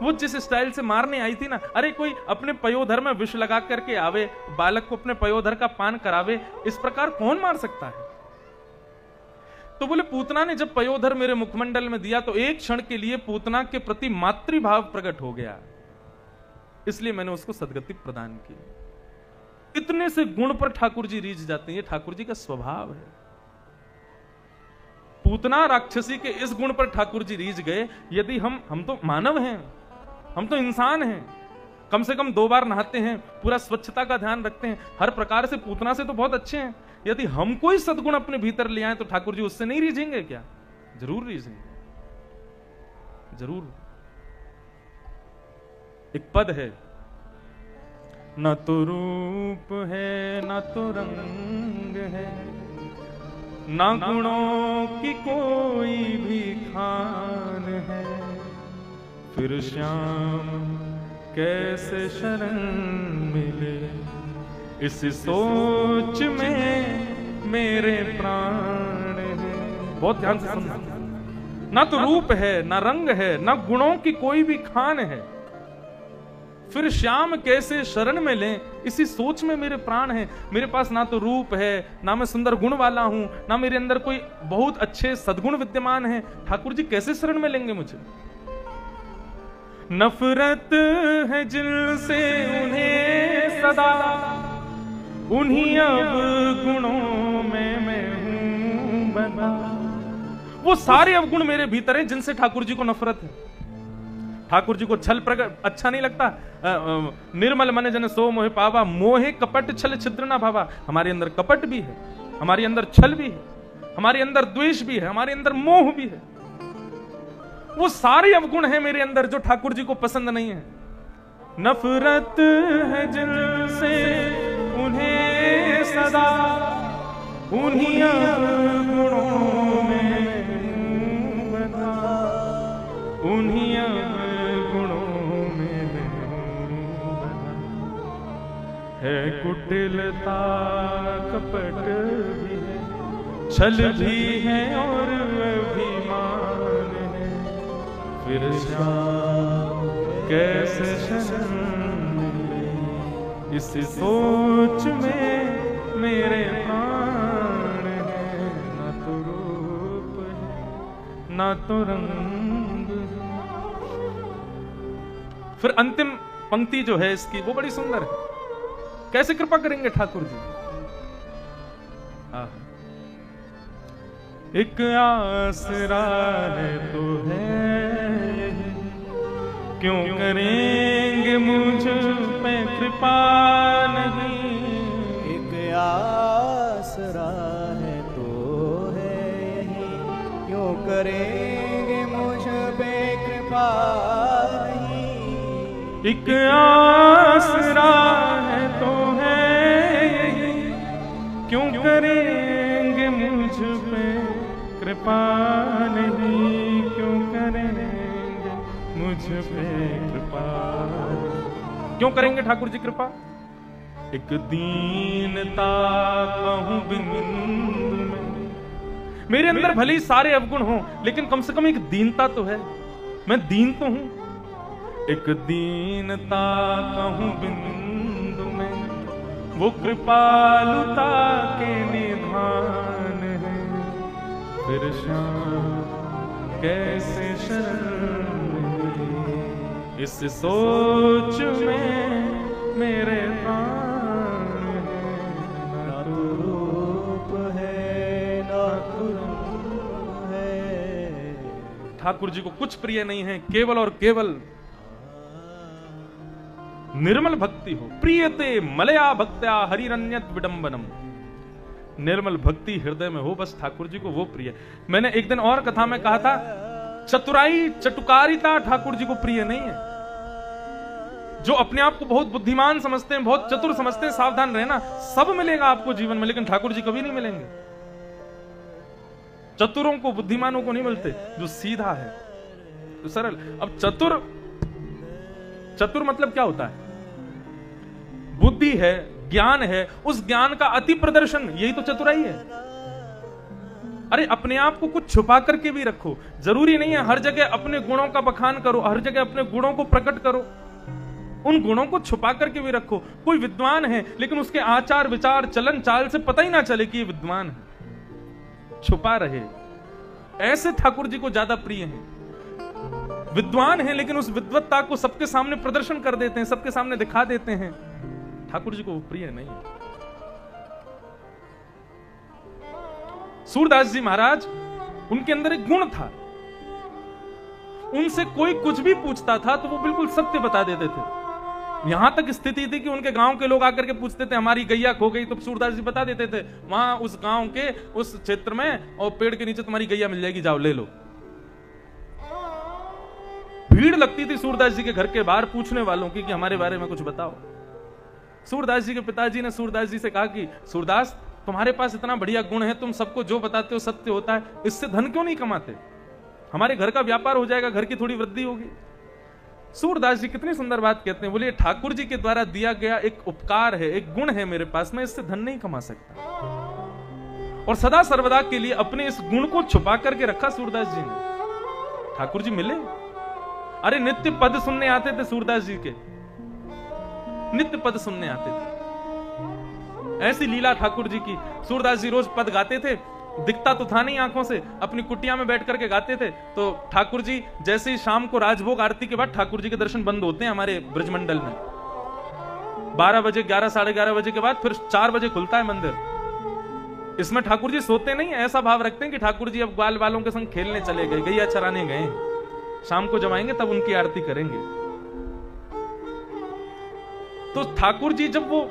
Speaker 1: वो जिस स्टाइल से मारने आई थी ना, अरे कोई अपने पयोधर में विष लगा करके आवे, बालक को अपने पयोधर का पान करावे, इस प्रकार कौन मार सकता है? तो बोले पूतना ने जब पयोधर मेरे मुखमंडल में दिया तो एक क्षण के लिए पूतना के प्रति मातृभाव प्रकट हो गया, इसलिए मैंने उसको सद्गति प्रदान की। इतने से गुण पर ठाकुर जी रीझ जाते हैं, ये ठाकुर जी का स्वभाव है। पूतना राक्षसी के इस गुण पर ठाकुर जी रीझ गए। यदि हम तो मानव हैं, हम तो इंसान हैं, कम से कम 2 बार नहाते हैं, पूरा स्वच्छता का ध्यान रखते हैं, हर प्रकार से पूतना से तो बहुत अच्छे हैं। यदि हम कोई सद्गुण अपने भीतर ले आए तो ठाकुर जी उससे नहीं रीझेंगे क्या? जरूर रीझेंगे, जरूर। एक पद है, न तो रूप है न तो रंग है, ना गुणों की कोई भी खान है, फिर श्याम कैसे शरण मिले, इस सोच में मेरे प्राण है। बहुत ध्यान से सुनना। ना तो रूप है, ना रंग है, ना गुणों की कोई भी खान है, फिर श्याम कैसे शरण में लें, इसी सोच में मेरे प्राण हैं। मेरे पास ना तो रूप है, ना मैं सुंदर गुण वाला हूं, ना मेरे अंदर कोई बहुत अच्छे सद्गुण विद्यमान है। ठाकुर जी कैसे शरण में लेंगे मुझे? नफरत है जिनसे उन्हें सदा, उन्हीं अवगुणों में मैं हूं बंधा। वो सारे अवगुण मेरे भीतर हैं जिनसे ठाकुर जी को नफरत है। ठाकुर जी को छल प्रगट अच्छा नहीं लगता। निर्मल मन जन सो मोह पावा, मोहे कपट छल छिद्र ना भावा। हमारे अंदर कपट भी है, हमारे अंदर छल भी है, हमारे अंदर द्वेष भी है, हमारे अंदर मोह भी है। वो सारे अवगुण हैं मेरे अंदर जो ठाकुर जी को पसंद नहीं है। नफरत है जिनसे उन्हें सदा, उन्हीं अवगुणों में बना, उन्हीं अवगुणों में बना। है कुटिलता कपट भी है, छल भी है और अभिमान है, फिर श्याम कैसे शरण मिले, इस सोच में मेरे प्राण है। ना तो रूप है, ना तो रंग है। फिर अंतिम पंक्ति जो है इसकी वो बड़ी सुंदर है। कैसे कृपा करेंगे ठाकुर जी? एक आसरा है तो है, क्यों करेंगे मुझ पे कृपा नहीं।
Speaker 2: एक आसरा है तो है यही, क्यों करेंगे मुझ पे कृपा नहीं।
Speaker 1: एक आसरा है तो है यही, क्यों करेंगे मुझ पे कृपा नहीं, क्यों करेंगे मुझ पे कृपा। क्यों करेंगे ठाकुर जी कृपा? एक दीनता कहूं बिंदु में, मेरे अंदर भले ही सारे अवगुण हों, लेकिन कम से कम एक दीनता तो है, मैं दीन तो हूं। एक दीनता कहूं बिंदु में, वो कृपालुता के निधान है, फिर श्याम कैसे शरण मिले, इस सोच में मेरे प्राण है।
Speaker 2: ना तो रूप है, ना तो रंग है।
Speaker 1: ठाकुर जी को कुछ प्रिय नहीं है, केवल और केवल निर्मल भक्ति हो। प्रियते मलया भक्त्या हरिरन्यत विडंबनम। निर्मल भक्ति हृदय में हो, बस ठाकुर जी को वो प्रिय। मैंने एक दिन और कथा में कहा था, चतुराई चटुकारिता ठाकुर जी को प्रिय नहीं है। जो अपने आप को बहुत बुद्धिमान समझते हैं, बहुत चतुर समझते हैं, सावधान रहना, सब मिलेगा आपको जीवन में, लेकिन ठाकुर जी कभी नहीं मिलेंगे। चतुरों को, बुद्धिमानों को नहीं मिलते। जो सीधा है, जो सरल। अब चतुर मतलब क्या होता है? बुद्धि है, ज्ञान है, उस ज्ञान का अति प्रदर्शन, यही तो चतुराई है। अरे अपने आप को कुछ छुपा करके भी रखो। जरूरी नहीं है हर जगह अपने गुणों का बखान करो, हर जगह अपने गुणों को प्रकट करो। उन गुणों को छुपा करके भी रखो। कोई विद्वान है लेकिन उसके आचार विचार चलन चाल से पता ही ना चले कि ये विद्वान है, छुपा रहे। ऐसे ठाकुर जी को ज्यादा प्रिय हैं। विद्वान है लेकिन उस विद्वत्ता को सबके सामने प्रदर्शन कर देते हैं, सबके सामने दिखा देते हैं। ठाकुर जी को वो प्रिय नहीं। सूरदास जी महाराज, उनके अंदर एक गुण था, उनसे कोई कुछ भी पूछता था तो वो बिल्कुल सत्य बता देते थे। यहां तक स्थिति थी कि उनके गांव के लोग आकर के पूछते थे हमारी गैया खो गई, तो सूरदास जी बता देते थे वहां उस गांव के उस क्षेत्र में और पेड़ के नीचे तुम्हारी गैया मिल जाएगी, जाओ ले लो। भीड़ लगती थी सूरदास जी के घर के बाहर पूछने वालों की कि हमारे बारे में कुछ बताओ। सूरदास जी के पिताजी ने सूरदास जी से कहा कि सूरदास तुम्हारे पास इतना बढ़िया गुण है, तुम सबको जो बताते हो सत्य होता है, इससे धन क्यों नहीं कमाते? हमारे घर का व्यापार हो जाएगा, घर की थोड़ी वृद्धि होगी। सूरदास जी कितनी सुंदर बात कहते हैं, बोले ठाकुर जी के द्वारा दिया गया एक उपकार है, एक गुण है मेरे पास, मैं इससे धन नहीं कमा सकता। और सदा सर्वदा के लिए अपने इस गुण को छुपा करके रखा सूरदास जी ने। ठाकुर जी मिले, अरे नित्य पद सुनने आते थे सूरदास जी के, नित्य पद सुनने आते थे। ऐसी लीला ठाकुर जी की। सूरदास जी रोज पद गाते थे, दिखता तो था नहीं आंखों से, अपनी कुटिया में बैठ करके गाते थे। तो ठाकुर जी जैसे ही शाम को राजभोग आरती के बाद ठाकुर जी के दर्शन बंद होते हैं हमारे ब्रजमंडल में, 12 बजे 11 साढ़े 11 बजे के बाद फिर 4 बजे खुलता है मंदिर। इसमें ठाकुर जी सोते नहीं, ऐसा भाव रखते हैं कि ठाकुर जी अब ग्वाल वालों के संग खेलने चले गए, गैया चराने गए, शाम को जब आएंगे तब उनकी आरती करेंगे। तो ठाकुर जी जब वो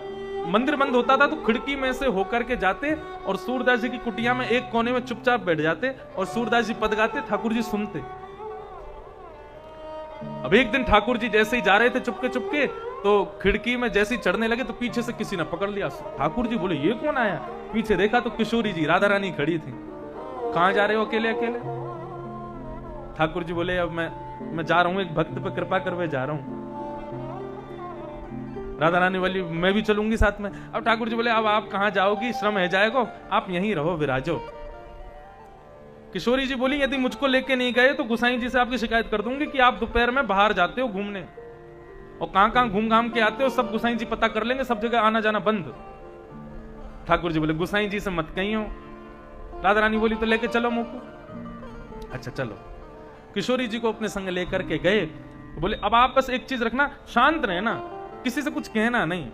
Speaker 1: मंदिर बंद होता था तो खिड़की में से होकर के जाते और सूरदास जी की कुटिया में एक कोने में चुपचाप बैठ जाते और सूरदास जी पद गाते, ठाकुर जी सुनते। अब एक दिन ठाकुर जी जैसे ही जा रहे थे चुपके चुपके, तो खिड़की में जैसे ही चढ़ने लगे तो पीछे से किसी ने पकड़ लिया। ठाकुर जी बोले ये कौन आया? पीछे देखा तो किशोरी जी राधा रानी खड़ी थी। कहां जा रहे हो अकेले अकेले? ठाकुर जी बोले अब मैं जा रहा हूं, एक भक्त पे कृपा करवे जा रहा हूं, राधा रानी वाली मैं भी चलूंगी साथ में। अब ठाकुर जी बोले अब आप कहां जाओगी, श्रम है जाएगा, आप यहीं रहो विराजो। किशोरी जी बोली यदि मुझको लेके नहीं गए तो गुसाई जी से आपकी शिकायत कर दूंगी कि आप दोपहर में बाहर जाते हो घूमने और कहां कहां घूम घाम के आते हो, सब गुसाई जी पता कर लेंगे, सब जगह आना जाना बंद। ठाकुर जी बोले गुसाई जी से मत कहीं हो। राधा रानी बोली तो लेके चलो मुझको। अच्छा चलो। किशोरी जी को अपने संग लेकर के गए। बोले अब आप बस एक चीज रखना, शांत रहे ना, किसी से कुछ कहना नहीं।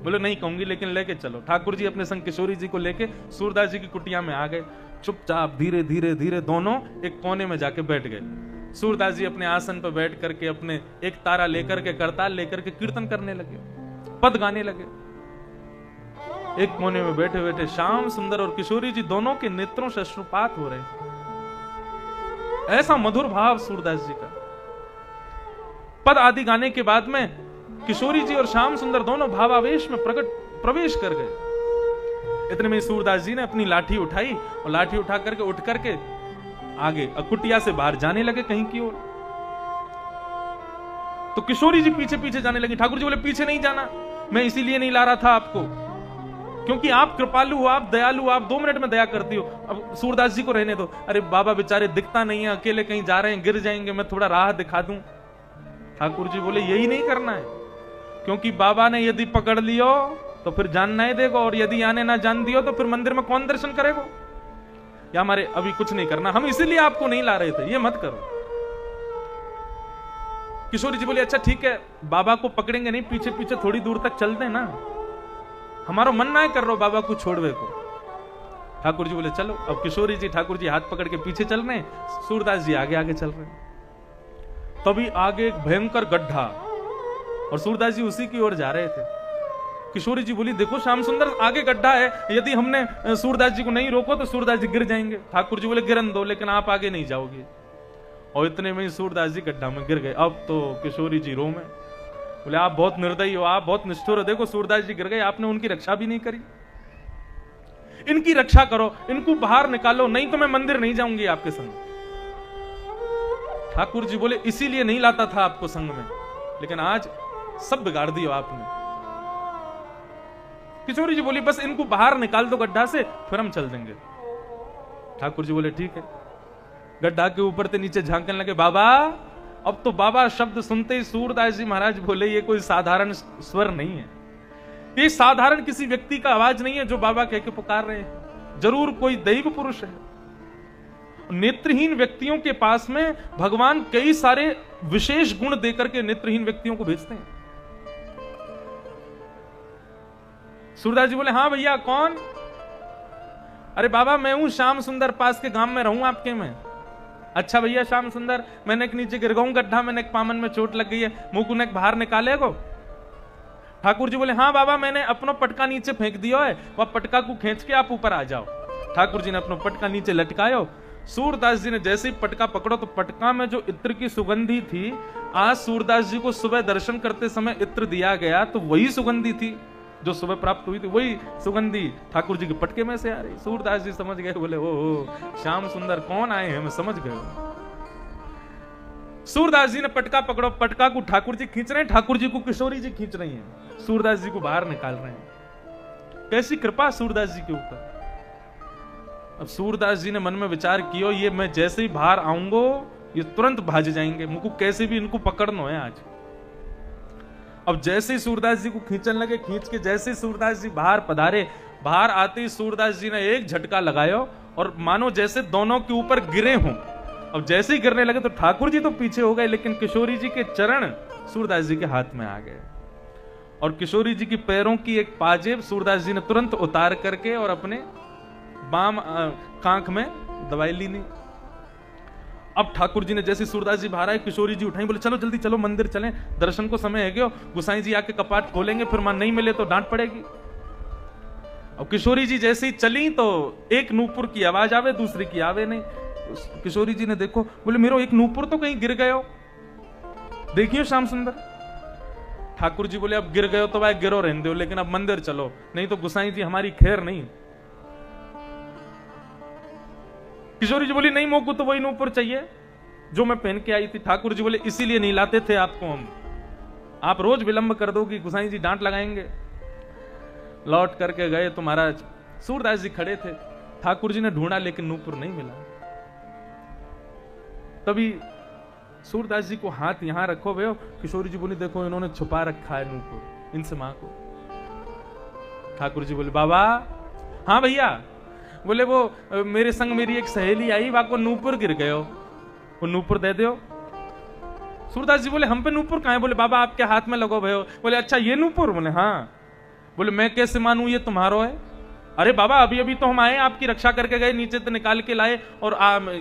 Speaker 1: बोले नहीं कहूंगी लेकिन लेके चलो। ठाकुर जी अपने संग किशोरी जी को लेके सूरदास जी की कुटिया में आ गए। चुपचाप धीरे धीरे धीरे दोनों एक कोने में जाके बैठ गए। सूरदास जी अपने आसन पर बैठ करके अपने एक तारा लेकर के, करताल लेकर के कीर्तन करने लगे, पद गाने लगे। एक कोने में बैठे बैठे श्याम सुंदर और किशोरी जी दोनों के नेत्रों से अश्रुपात हो रहे। ऐसा मधुर भाव सूरदास जी का। पद आदि गाने के बाद में किशोरी जी और श्याम सुंदर दोनों भावावेश में प्रवेश कर गए। इतने में सूरदास जी ने अपनी लाठी उठाई और लाठी उठा करके उठ करके आगे कुटिया से बाहर जाने लगे कहीं की ओर। तो किशोरी जी पीछे पीछे जाने लगी। ठाकुर जी बोले पीछे नहीं जाना, मैं इसीलिए नहीं ला रहा था आपको क्योंकि आप कृपालु हो, आप दयालु हो, आप 2 मिनट में दया करती हो। अब सूरदास जी को रहने दो। अरे बाबा बेचारे दिखता नहीं है, अकेले कहीं जा रहे हैं, गिर जाएंगे, मैं थोड़ा राह दिखा दूं। ठाकुर जी बोले यही नहीं करना है, क्योंकि बाबा ने यदि पकड़ लियो तो फिर जान नहीं देगा, और यदि आने ना जान दियो तो फिर मंदिर में कौन दर्शन करेगा। या हमारे अभी कुछ नहीं करना, हम इसीलिए आपको नहीं ला रहे थे, ये मत करो। किशोरी जी बोले अच्छा ठीक है, बाबा को पकड़ेंगे नहीं, पीछे पीछे थोड़ी दूर तक चलते ना, हमारा मन ना कर रहा बाबा को छोड़वे को। ठाकुर जी बोले चलो। अब किशोरी जी ठाकुर जी हाथ पकड़ के पीछे चल रहे, सूरदास जी आगे आगे चल रहे। तभी आगे एक भयंकर गड्ढा और सूरदास जी उसी की ओर जा रहे थे। किशोरी जी बोली देखो श्याम सुंदर आगे गड्ढा है, यदि हमने सूरदास जी को नहीं रोको तो सूरदास जी गिर जाएंगे। ठाकुर जी बोले गिरन दो, लेकिन आप आगे नहीं जाओगे। और इतने में सूरदास जी गड्ढा में गिर गए। अब तो किशोरी जी रो में बोले आप बहुत निर्दयी हो, आप बहुत निष्ठुर हो। देखो सूरदास जी गिर गए, आपने उनकी रक्षा भी नहीं करी, इनकी रक्षा करो, इनको बाहर निकालो, नहीं तो मैं मंदिर नहीं जाऊंगी आपके संग। ठाकुर जी बोले इसीलिए नहीं लाता था आपको संग में, लेकिन आज सब बिगाड़ दिया आपने। किशोरी जी बोली बस इनको बाहर निकाल दो गड्ढा से, फिर हम चल देंगे। ठाकुर जी बोले ठीक है। गड्ढा के ऊपर से नीचे झांकने लगे। बाबा, अब तो बाबा शब्द सुनते ही सूरदास जी महाराज बोले ये कोई साधारण स्वर नहीं है, ये साधारण किसी व्यक्ति का आवाज नहीं है जो बाबा कह के पुकार रहे हैं, जरूर कोई दैव पुरुष है। नेत्रहीन व्यक्तियों के पास में भगवान कई सारे विशेष गुण देकर के नेत्रहीन व्यक्तियों को भेजते हैं। सूरदास जी बोले हाँ भैया कौन? अरे बाबा मैं हूं श्याम सुंदर, पास के गांव में रहूं आपके में। अच्छा भैया श्याम सुंदर, मैंने एक नीचे गिर गया गड्ढा, मैंने एक पामन में चोट लग गई है, मुंह को बाहर निकाले को। ठाकुर जी बोले हाँ बाबा मैंने अपना पटका नीचे फेंक दिया है, वह पटका को खींच के आप ऊपर आ जाओ। ठाकुर जी ने अपना पटका नीचे लटकायो। सूरदास जी ने जैसे ही पटका पकड़ो तो पटका में जो इत्र की सुगंधी थी, आज सूरदास जी को सुबह दर्शन करते समय इत्र दिया गया तो वही सुगंधी थी जो सुबह प्राप्त हुई थी वही सुगंधी ठाकुर जी के पटके में से आ रही। सूरदास जी समझ गए, बोले ओ श्याम सुंदर कौन आए हैं, मैं समझ गए। सूरदास जी ने पटका पकड़ो, पटका को ठाकुर जी खींच रहे हैं, ठाकुर जी को किशोरी जी खींच रही हैं, सूरदास जी को बाहर निकाल रहे हैं। कैसी कृपा सूरदास जी के ऊपर। अब सूरदास जी ने मन में विचार किया, ये मैं जैसे ही बाहर आऊंगो ये तुरंत भाज जाएंगे, मुझको कैसे भी इनको पकड़ना है आज। अब जैसे ही सूरदास जी को खींचने लगे, खींच के जैसे ही सूरदास जी बाहर पधारे, बाहर आते ही सूरदास जी ने एक झटका लगाया और मानो जैसे दोनों के ऊपर गिरे हों। अब जैसे ही गिरने लगे तो ठाकुर जी तो पीछे हो गए, लेकिन किशोरी जी के चरण सूरदास जी के हाथ में आ गए और किशोरी जी की पैरों की एक पाजेब सूरदास जी ने तुरंत उतार करके और अपने बाम कांख में दवाई ली नहीं। अब ठाकुर जी ने जैसे सूरदास जी बाहर आए, किशोरी जी उठाई, बोले चलो जल्दी चलो मंदिर चलें, दर्शन को समय है गयो, गोसाई जी आके कपाट खोलेंगे, फिर मां नहीं मिले तो डांट पड़ेगी। अब किशोरी जी जैसे ही चली तो एक नूपुर की आवाज आवे, दूसरी की आवे नहीं। तो किशोरी जी ने देखो, बोले मेरो एक नूपुर तो कहीं गिर गयो, देखियो श्याम सुंदर। ठाकुर जी बोले अब गिर गयो तो भाई गिरो रहने दो, लेकिन अब मंदिर चलो, नहीं तो गोसाई जी हमारी खैर नहीं। किशोरी जी बोली नहीं, मोको तो वही नूपुर चाहिए जो मैं पहन के आई थी। ठाकुर जी बोले इसीलिए नहीं लाते थे आपको हम, आप रोज विलंब कर दोगी, गोसाई जी डांट लगाएंगे। लौट करके गए तो महाराज सूरदास जी खड़े थे, ठाकुर जी ने ढूंढा लेकिन नूपुर नहीं मिला। तभी सूरदास जी को हाथ यहां रखो भैया, किशोरी जी बोली देखो इन्होंने छुपा रखा है नूपुर, इनसे मां को। ठाकुर जी बोले बाबा, हाँ भैया। बोले वो मेरे संग मेरी एक सहेली आई, वहां को नूपुर गिर गयो, वो नूपुर दे दो। सूरदास जी बोले हम पे नूपुर कहां है? बोले बाबा आपके हाथ में लगो भयो। बोले अच्छा ये नूपुर? बोले हाँ। बोले मैं कैसे मानूं ये तुम्हारो है? अरे बाबा अभी अभी तो हम आए, आपकी रक्षा करके गए, नीचे तो निकाल के लाए और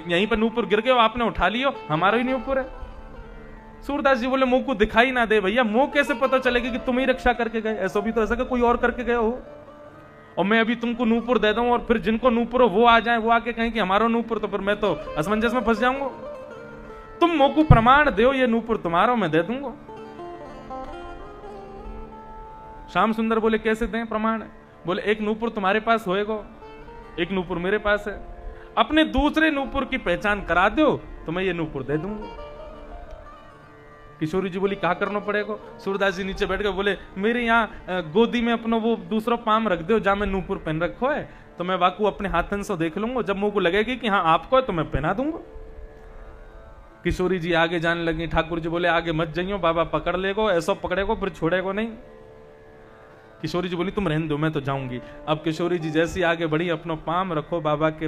Speaker 1: यहीं पर नूपुर गिर गए, आपने उठा लियो, हमारा ही नूपुर है। सूरदास जी बोले मुंह को दिखाई ना दे भैया, मुंह कैसे पता चलेगा कि तुम ही रक्षा करके गए? ऐसा भी तो ऐसा कि कोई और करके गए हो, और मैं अभी तुमको नूपुर दे दूं और फिर जिनको नूपुर हो वो आ जाए, वो आके कहें कि हमारा नूपुर, तो फिर मैं तो असमंजस में फंस जाऊंगा। तुम मुंह को प्रमाण दो ये नूपुर तुम्हारा, मैं दे दूंगा। श्याम सुंदर बोले कैसे दें प्रमाण? बोले एक नूपुर तुम्हारे पास होएगा, एक नूपुर मेरे पास है, अपने दूसरे नूपुर की पहचान करा दो तो मैं ये नूपुर दे दूंगा। किशोरी जी बोली क्या करना पड़ेगा? सूरदास जी नीचे बैठ गए, बोले मेरे यहाँ गोदी में अपना वो दूसरा पाम रख दो जहां मैं नूपुर पहन रखो है, तो मैं वाकू अपने हाथन से देख लूंगा, जब मुंह को लगेगी कि हाँ आपको है तो मैं पहना दूंगा। किशोरी जी आगे जाने लगी, ठाकुर जी बोले आगे मत जाइयो, बाबा पकड़ लेगो, ऐसा पकड़ेगो फिर छोड़ेगो नहीं। किशोरी जी बोली तुम रहने दो मैं तो जाऊंगी। अब किशोरी जी जैसी आगे बढ़ी, अपना पाम रखो बाबा के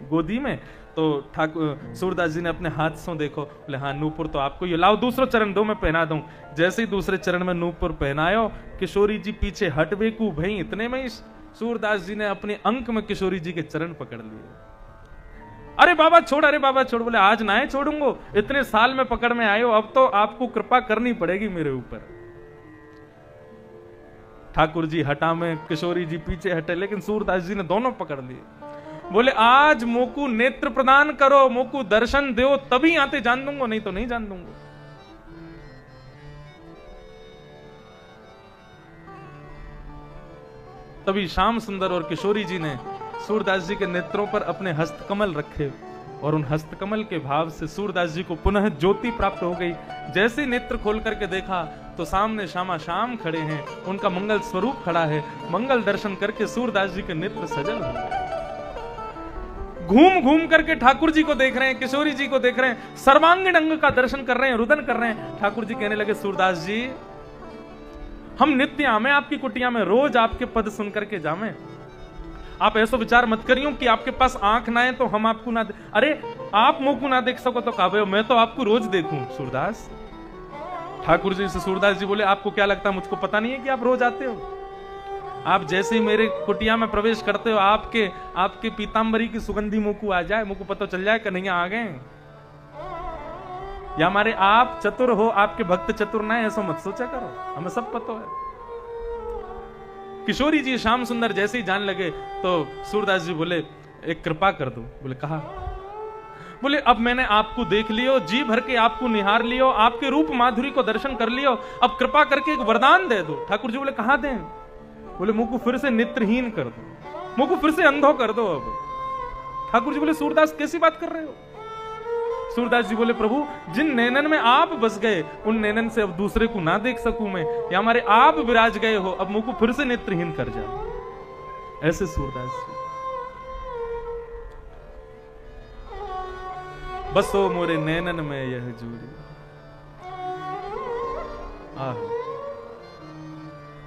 Speaker 1: गोदी में, तो ठाकुर सूरदास जी ने अपने हाथ से देखो, बोले हाँ नूपुर तो आपको, ये लाओ दूसरा चरण दो मैं पहना दूं। जैसे ही दूसरे चरण में नूपुर पहनायो, किशोरी जी पीछे हट बेकू भाई, इतने में ही सूरदास जी ने अपने अंक में किशोरी जी के चरण पकड़ लिए। अरे बाबा छोड़, अरे बाबा छोड़। बोले आज ना है छोड़ूंगो, इतने साल में पकड़ में आयो, अब तो आपको कृपा करनी पड़ेगी मेरे ऊपर। ठाकुर जी हटा में, किशोरी जी पीछे हटे, लेकिन सूरदास जी ने दोनों पकड़ लिए। बोले आज मोकू नेत्र प्रदान करो, मोकू दर्शन दो, तभी आते जान दूंगा, नहीं तो नहीं जान दूंगा। तभी श्याम सुंदर और किशोरी जी ने सूरदास जी के नेत्रों पर अपने हस्तकमल रखे और उन हस्तकमल के भाव से सूरदास जी को पुनः ज्योति प्राप्त हो गई। जैसे नेत्र खोल करके देखा तो सामने श्यामा श्याम खड़े हैं, उनका मंगल स्वरूप खड़ा है। मंगल दर्शन करके सूरदास जी के नेत्र सजल हो गए। घूम घूम करके ठाकुर जी को देख रहे हैं, किशोरी जी को देख रहे हैं, सर्वांगीण अंग का दर्शन कर रहे हैं, रुदन कर रहे हैं। ठाकुर जी कहने लगे सूरदास जी हम नित्य आमे आपकी कुटिया में, रोज आपके पद सुन करके जामे। आप ऐसा विचार मत करियो कि आपके पास आंख ना है तो हम आपको ना अरे आप मुंह को ना देख सको तो काबे हो, मैं तो आपको रोज देखूं सूरदास। ठाकुर जी से सूरदास जी बोले आपको क्या लगता है मुझको पता नहीं है कि आप रोज आते हो? आप जैसे ही मेरे कुटिया में प्रवेश करते हो आपके पीतांबरी की सुगंधी मुंह को आ जाए, मुंह को पता चल जाए कन्हैया आ गए, या हमारे आप चतुर हो, आपके भक्त चतुर ना है, ऐसा मत सोचा करो, हमें सब पता है। किशोरी जी श्याम सुंदर जैसे ही जान लगे तो सूरदास जी बोले एक कृपा कर दो। बोले कहा? बोले अब मैंने आपको देख लियो, जी भर के आपको निहार लियो, आपके रूप माधुरी को दर्शन कर लियो, अब कृपा करके एक वरदान दे दो। ठाकुर जी बोले कहां दें? बोले मुंह को फिर से नेत्रहीन कर दो, मुंह को फिर से अंधो कर दो। अब ठाकुर जी बोले सूरदास कैसी बात कर रहे हो? सूरदास जी बोले प्रभु जिन नैनन में आप बस गए उन नैनन से अब दूसरे को ना देख सकूं मैं, या हमारे आप विराज गए हो, अब मुंह को फिर से नेत्रहीन कर जाओ। ऐसे सूरदास जी। बसो मोरे नैनन में यह जोड़ी,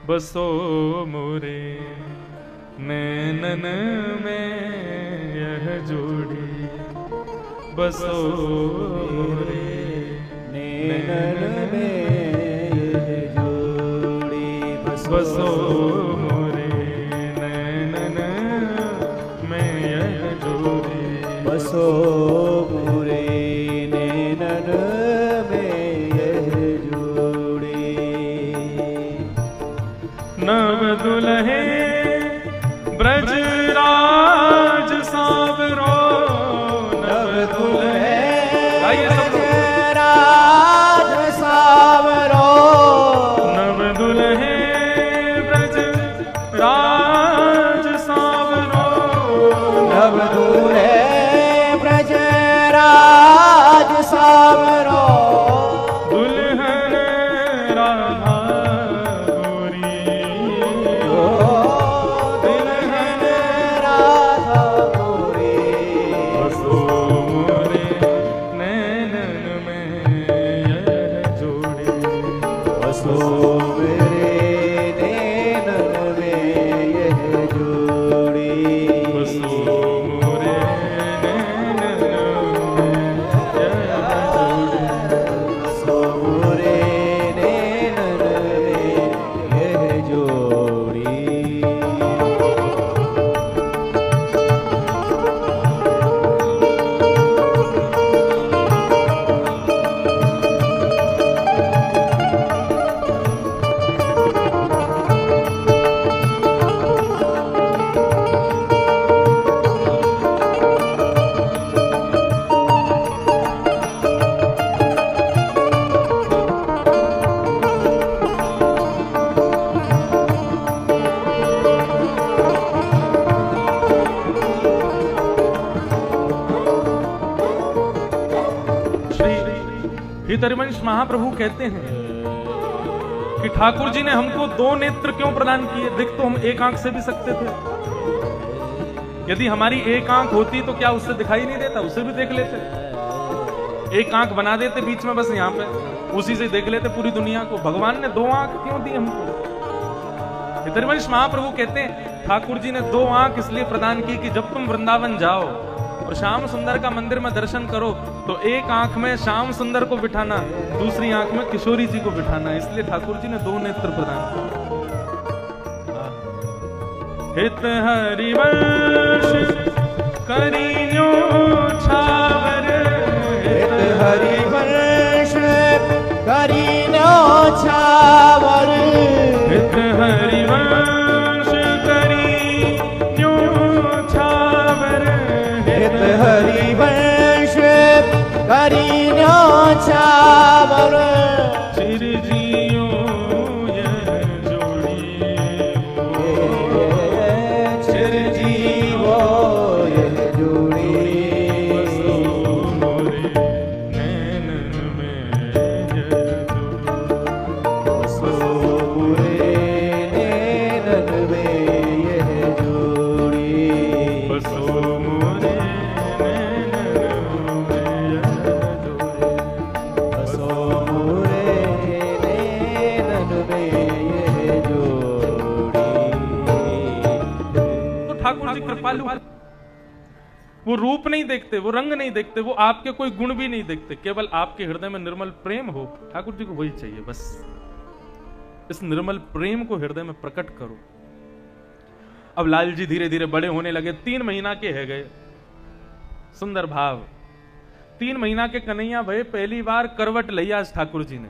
Speaker 1: बसो मोरे नैनन में यह जोड़ी, बसो मोरे
Speaker 2: नैनन में यह जोड़ी,
Speaker 1: बसो मोरे नैनन में यह जोड़ी,
Speaker 2: बसो मोरे नैनन में यह जोड़ी।
Speaker 1: नव दुल्हे ब्रजराज सावरो, नव दुल्हे
Speaker 2: राज सावरो,
Speaker 1: नव दुल्हे ब्रजराज सावरो,
Speaker 2: नव दुल्हे ब्रजराज सावरो,
Speaker 1: दुल्हन राधा गोरी,
Speaker 2: दुल्हन राधा गोरी,
Speaker 1: बसो मोरे नैनन में यह जोड़ी,
Speaker 2: बसो मेरे नैनन में यह जोड़ी,
Speaker 1: बसो मोरे नैनन में यह जोड़ी।
Speaker 2: बसो मोरे नैनन में यह जोड़ी।
Speaker 1: हितरिवंश महाप्रभु कहते हैं कि ठाकुर जी ने हमको दो नेत्र क्यों प्रदान किए? देख तो हम एक आंख से भी सकते थे, यदि हमारी एक आंख होती तो क्या उससे दिखाई नहीं देता? उससे भी देख लेते। एक आंख बना देते बीच में, बस यहाँ पे उसी से देख लेते पूरी दुनिया को। भगवान ने दो आंख क्यों दी हमको? हितरिवंश महाप्रभु कहते हैं ठाकुर जी ने दो आंख इसलिए प्रदान की कि जब तुम वृंदावन जाओ और श्याम सुंदर का मंदिर में दर्शन करो तो एक आंख में श्याम सुंदर को बिठाना, दूसरी आंख में किशोरी जी को बिठाना, इसलिए ठाकुर जी ने दो नेत्र प्रदान किए। हित हरिवंश करीन्यो छावर,
Speaker 2: हित हरिवंश करीन्यो छावर,
Speaker 1: हित हरिवंश करीन्यो छावर,
Speaker 2: हित हरिवंश करीन्यो छावर,
Speaker 1: चिरजियो यह जोड़ी,
Speaker 2: चिरजीवो यह जोड़ी,
Speaker 1: बसो मोरे नैनन में यह जोड़ी,
Speaker 2: बसो मोरे नैनन में यह जोड़ी,
Speaker 1: बसो मोरे नैनन में यह जोड़ी।
Speaker 2: बसो मोरे नैनन में यह जोड़ी।
Speaker 1: तो ठाकुर जी कृपालु, वो रूप नहीं देखते, वो रंग नहीं देखते, वो आपके कोई गुण भी नहीं देखते, केवल आपके हृदय में निर्मल प्रेम हो। ठाकुर जी को वही चाहिए बस। इस निर्मल प्रेम को हृदय में प्रकट करो। अब लाल जी धीरे धीरे बड़े होने लगे, 3 महीना के है गए। सुंदर भाव, 3 महीना के कन्हैया भय पहली बार करवट लई आज ठाकुर जी ने।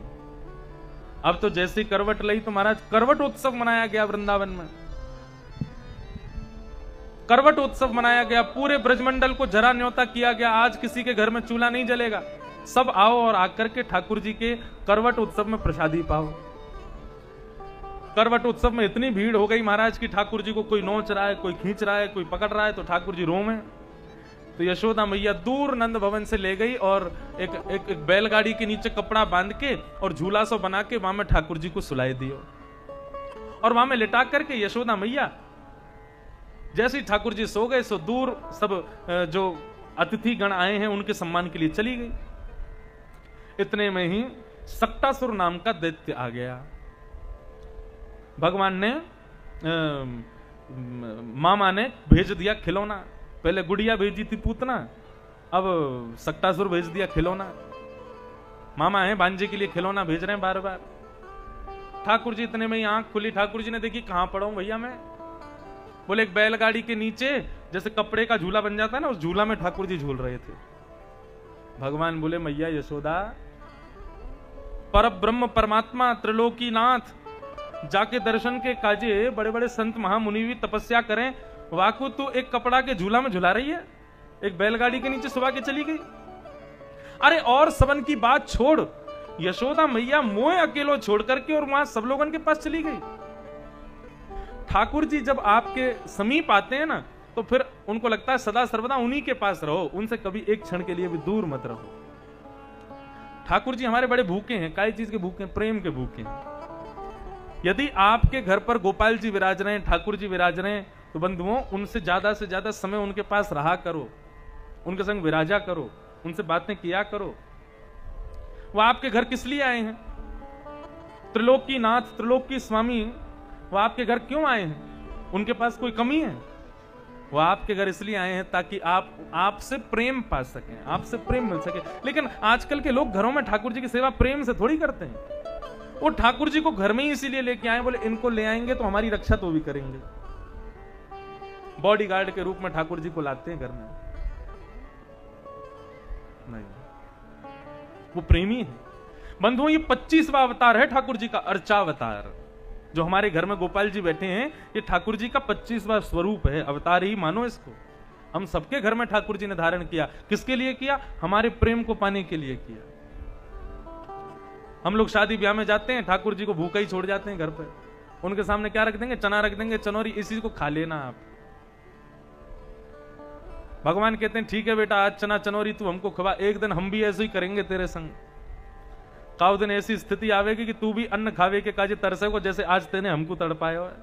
Speaker 1: अब तो जैसी करवट लई तो महाराज करवट उत्सव मनाया गया वृंदावन में। करवट उत्सव मनाया गया, पूरे ब्रजमंडल को जरा न्योता किया गया, आज किसी के घर में चूल्हा नहीं जलेगा, सब आओ और आकर के ठाकुर जी के करवट उत्सव में प्रसादी पाओ। करवट उत्सव में इतनी भीड़ हो गई महाराज की ठाकुर जी को कोई नोच रहा है, कोई खींच रहा है, कोई पकड़ रहा है, तो ठाकुर जी रो में। तो यशोदा मैया दूर नंद भवन से ले गई और एक बैलगाड़ी के नीचे कपड़ा बांध के और झूला सो बना के वहां में ठाकुर जी को सुलाई दियो। और वहां में लिटा करके यशोदा मैया जैसे ही ठाकुर जी सो गए, सो दूर सब जो अतिथि गण आए हैं उनके सम्मान के लिए चली गई। इतने में ही सक्टासुर नाम का दैत्य आ गया। भगवान ने मामा ने भेज दिया खिलौना। पहले गुड़िया भेजी थी पूतना, अब सक्टासुर भेज दिया खिलौना। मामा है भांजे के लिए खिलौना भेज रहे हैं बार बार। ठाकुर जी इतने में ही आंख खुली। ठाकुर जी ने देखी कहां पड़ा हूं भैया मैं। बोले एक बैलगाड़ी के नीचे जैसे कपड़े का झूला बन जाता है ना, उस झूला में ठाकुर जी झूल रहे थे। भगवान बोले मैया यशोदा, परब्रह्म परमात्मा त्रिलोकी नाथ जाके दर्शन के काजे बड़े बड़े संत महामुनि भी तपस्या करें, वाकु तू एक कपड़ा के झूला में झुला रही है, एक बैलगाड़ी के नीचे सुबह के चली गई। अरे और सबन की बात छोड़, यशोदा मैया मोह अकेलो छोड़ करके और वहां सब लोगों के पास चली गई। ठाकुर जी जब आपके समीप आते हैं ना, तो फिर उनको लगता है सदा सर्वदा उन्हीं के पास रहो, उनसे कभी एक क्षण के लिए भी दूर मत रहो। ठाकुर जी हमारे बड़े भूखे हैं। काय चीज के भूखे हैं? प्रेम के भूखे हैं। यदि आपके घर पर गोपाल जी विराज रहे हैं, ठाकुर जी विराज रहे हैं, तो बंधुओं उनसे ज्यादा समय उनके पास रहा करो, उनके संग विराजा करो, उनसे बातें किया करो। वह आपके घर किस लिए आए हैं? त्रिलोकी नाथ, त्रिलोकी स्वामी वो आपके घर क्यों आए हैं? उनके पास कोई कमी है? वो आपके घर इसलिए आए हैं ताकि आपसे प्रेम पा सकें, आपसे प्रेम मिल सके। लेकिन आजकल के लोग घरों में ठाकुर जी की सेवा प्रेम से थोड़ी करते हैं। वो ठाकुर जी को घर में ही इसीलिए लेके आए, बोले इनको ले आएंगे तो हमारी रक्षा तो भी करेंगे। बॉडीगार्ड के रूप में ठाकुर जी को लाते हैं घर में। नहीं, वो प्रेमी है। बंधुओं ये 25वां अवतार है ठाकुर जी का, अर्चावतार। जो हमारे घर में गोपाल जी बैठे हैं, ये ठाकुर जी का 25वां स्वरूप है, अवतार ही मानो इसको। हम सबके घर में ठाकुर जी ने धारण किया। किसके लिए किया? हमारे प्रेम को पाने के लिए किया। हम लोग शादी ब्याह में जाते हैं, ठाकुर जी को भूखा ही छोड़ जाते हैं घर पर। उनके सामने क्या रख देंगे? चना रख देंगे, चनौरी, इसी को खा लेना आप। भगवान कहते हैं ठीक है बेटा, आज चना चनौरी तू हमको खवा, एक दिन हम भी ऐसे ही करेंगे तेरे संग। काउ दिन ऐसी स्थिति आवेगी कि तू भी अन्न खावे के काजे तरसे को, जैसे आज तेने हमको तड़पाया है।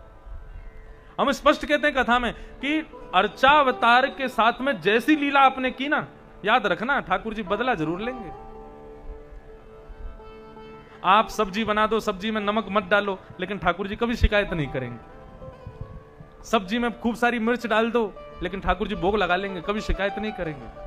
Speaker 1: हम स्पष्ट कहते हैं कथा में कि अर्चावतार के साथ में जैसी लीला आपने की ना, याद रखना ठाकुर जी बदला जरूर लेंगे। आप सब्जी बना दो, सब्जी में नमक मत डालो, लेकिन ठाकुर जी कभी शिकायत नहीं करेंगे। सब्जी में खूब सारी मिर्च डाल दो, लेकिन ठाकुर जी भोग लगा लेंगे, कभी शिकायत नहीं करेंगे।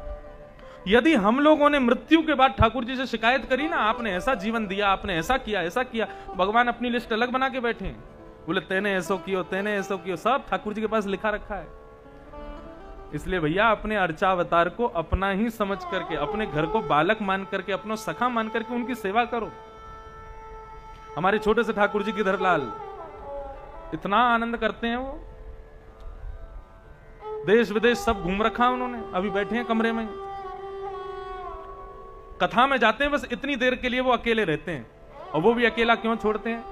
Speaker 1: यदि हम लोगों ने मृत्यु के बाद ठाकुर जी से शिकायत करी ना, आपने ऐसा जीवन दिया, आपने ऐसा किया, भगवान अपनी लिस्ट अलग बना के बैठे हैं। बोले तेने ऐसो कियो, तेने ऐसो कियो, सब ठाकुर जी के पास लिखा रखा है। इसलिए भैया अपने अर्चावतार को अपना ही समझ करके, अपने घर को बालक मान करके, अपना सखा मान करके उनकी सेवा करो। हमारे छोटे से ठाकुर जी गिरधर लाल इतना आनंद करते हैं, वो देश विदेश सब घूम रखा उन्होंने, अभी बैठे हैं कमरे में। कथा में जाते हैं बस इतनी देर के लिए वो अकेले रहते हैं, और वो भी अकेला क्यों छोड़ते हैं?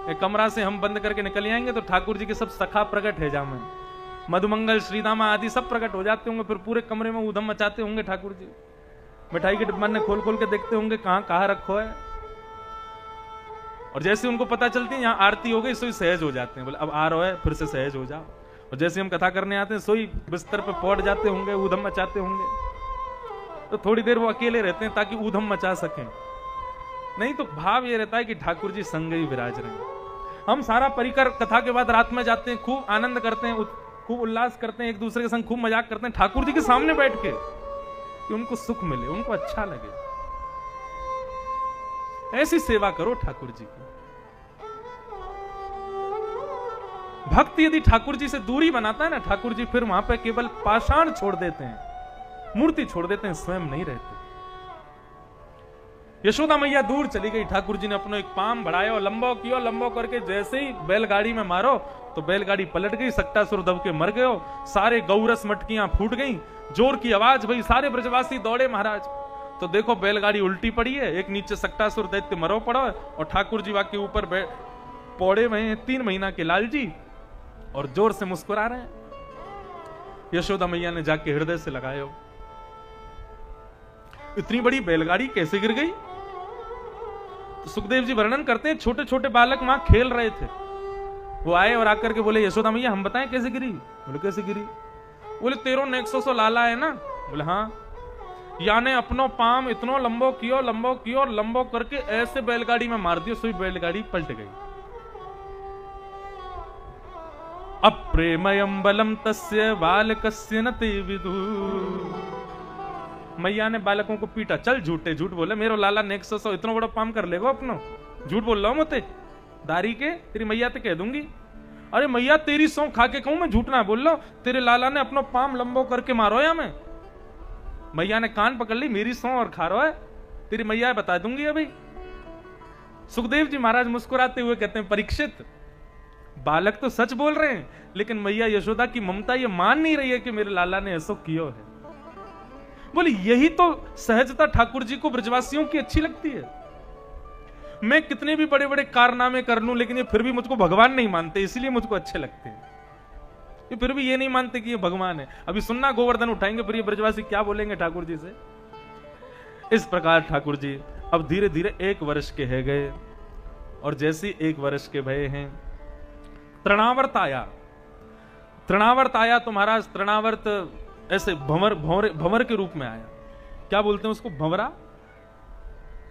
Speaker 1: एक कमरा से हम बंद करके निकल आएंगे तो ठाकुर जी के सब सखा प्रकट है जामे, मधुमंगल श्रीदामा आदि सब प्रकट हो जाते होंगे। फिर पूरे कमरे में ऊधम मचाते होंगे ठाकुर जी। मिठाई के डिब्बा ने खोल खोल के देखते होंगे कहां रखो है। और जैसे उनको पता चलती है यहाँ आरती हो गई, सोई सहज हो जाते हैं, बोले अब आ रहा है फिर से सहज हो जाओ। और जैसे हम कथा करने आते हैं, सोई बिस्तर पे पौट जाते होंगे, ऊधम मचाते होंगे। तो थोड़ी देर वो अकेले रहते हैं ताकि ऊधम मचा सकें। नहीं तो भाव ये रहता है कि ठाकुर जी संग ही विराज रहे हैं। हम सारा परिकर कथा के बाद रात में जाते हैं, खूब आनंद करते हैं, खूब उल्लास करते हैं, एक दूसरे के संग खूब मजाक करते हैं ठाकुर जी के सामने बैठ के, कि उनको सुख मिले, उनको अच्छा लगे। ऐसी सेवा करो ठाकुर जी की। भक्त यदि ठाकुर जी से दूरी बनाता है ना, ठाकुर जी फिर वहां पे केवल पाषाण छोड़ देते हैं, मूर्ति छोड़ देते हैं, स्वयं नहीं रहते। यशोदा मैया दूर चली गई, ठाकुर जी ने अपना एक पाम बढ़ाया और लंबा किया, लंबा करके जैसे ही बैलगाड़ी में मारो तो बैलगाड़ी पलट गई, सक्टासुर दब के मर गए, सारे गौरस मटकियां फूट गई, जोर की आवाज भई, सारे ब्रजवासी दौड़े महाराज। तो देखो बैलगाड़ी उल्टी पड़ी है, एक नीचे सक्टासुर दैत्य मरो पड़ा है और ठाकुर जी के ऊपर पौड़े हुए हैं 3 महीना के लालजी और जोर से मुस्कुरा रहे हैं। यशोदा मैया ने जाके हृदय से लगाया, इतनी बड़ी बैलगाड़ी कैसे गिर गई? तो सुखदेव जी वर्णन करते हैं छोटे छोटे बालक वहां खेल रहे थे, वो आए और आकर के बोले यशोदा मैया हम बताएं कैसे गिरी? बोले कैसे गिरी? बोले तेरो नेक्सो सो लाला है ना? बोले हाँ। याने अपनो पाम इतनो लंबो कियो और लंबो करके ऐसे बैलगाड़ी में मार दियो, सुई बैलगाड़ी पलट गई। अप्रेमयम बलम तस्य बालकस्य न ते विदु। मैया ने बालकों को पीटा, चल झूठे झूठ बोले, मेरो लाला नेक्सो सो इतना बड़ा पाम कर लेगो अपनो, झूठ बोल रहा हूं मते दारी के, तेरी मैया तो कह दूंगी। अरे मैया तेरी सौ खा के कहूं मैं झूठ ना बोल लो, तेरे लाला ने अपना पाम लंबो करके मारो या मैं? मैया ने कान पकड़ ली, मेरी सौ और खा रहा है, तेरी मैया बता दूंगी अभी। सुखदेव जी महाराज मुस्कुराते हुए कहते हैं परीक्षित, बालक तो सच बोल रहे हैं, लेकिन मैया यशोदा की ममता ये मान नहीं रही है कि मेरे लाला ने ऐसा किया है। बोले यही तो सहजता ठाकुर जी को ब्रजवासियों की अच्छी लगती है। मैं कितने भी बड़े बड़े कारनामे कर लूं, लेकिन ये फिर भी मुझको भगवान नहीं मानते, इसलिए मुझको अच्छे लगते हैं। ये फिर भी ये नहीं मानते कि ये भगवान है। अभी सुनना गोवर्धन उठाएंगे, फिर ये ब्रजवासी क्या बोलेंगे ठाकुर जी से। इस प्रकार ठाकुर जी अब धीरे धीरे 1 वर्ष के है गए, और जैसे 1 वर्ष के भये हैं तृणावर्त आया। तृणावर्त आया तो महाराज तृणावर्त ऐसे भंवर के रूप में आया। क्या बोलते हैं उसको? भंवरा,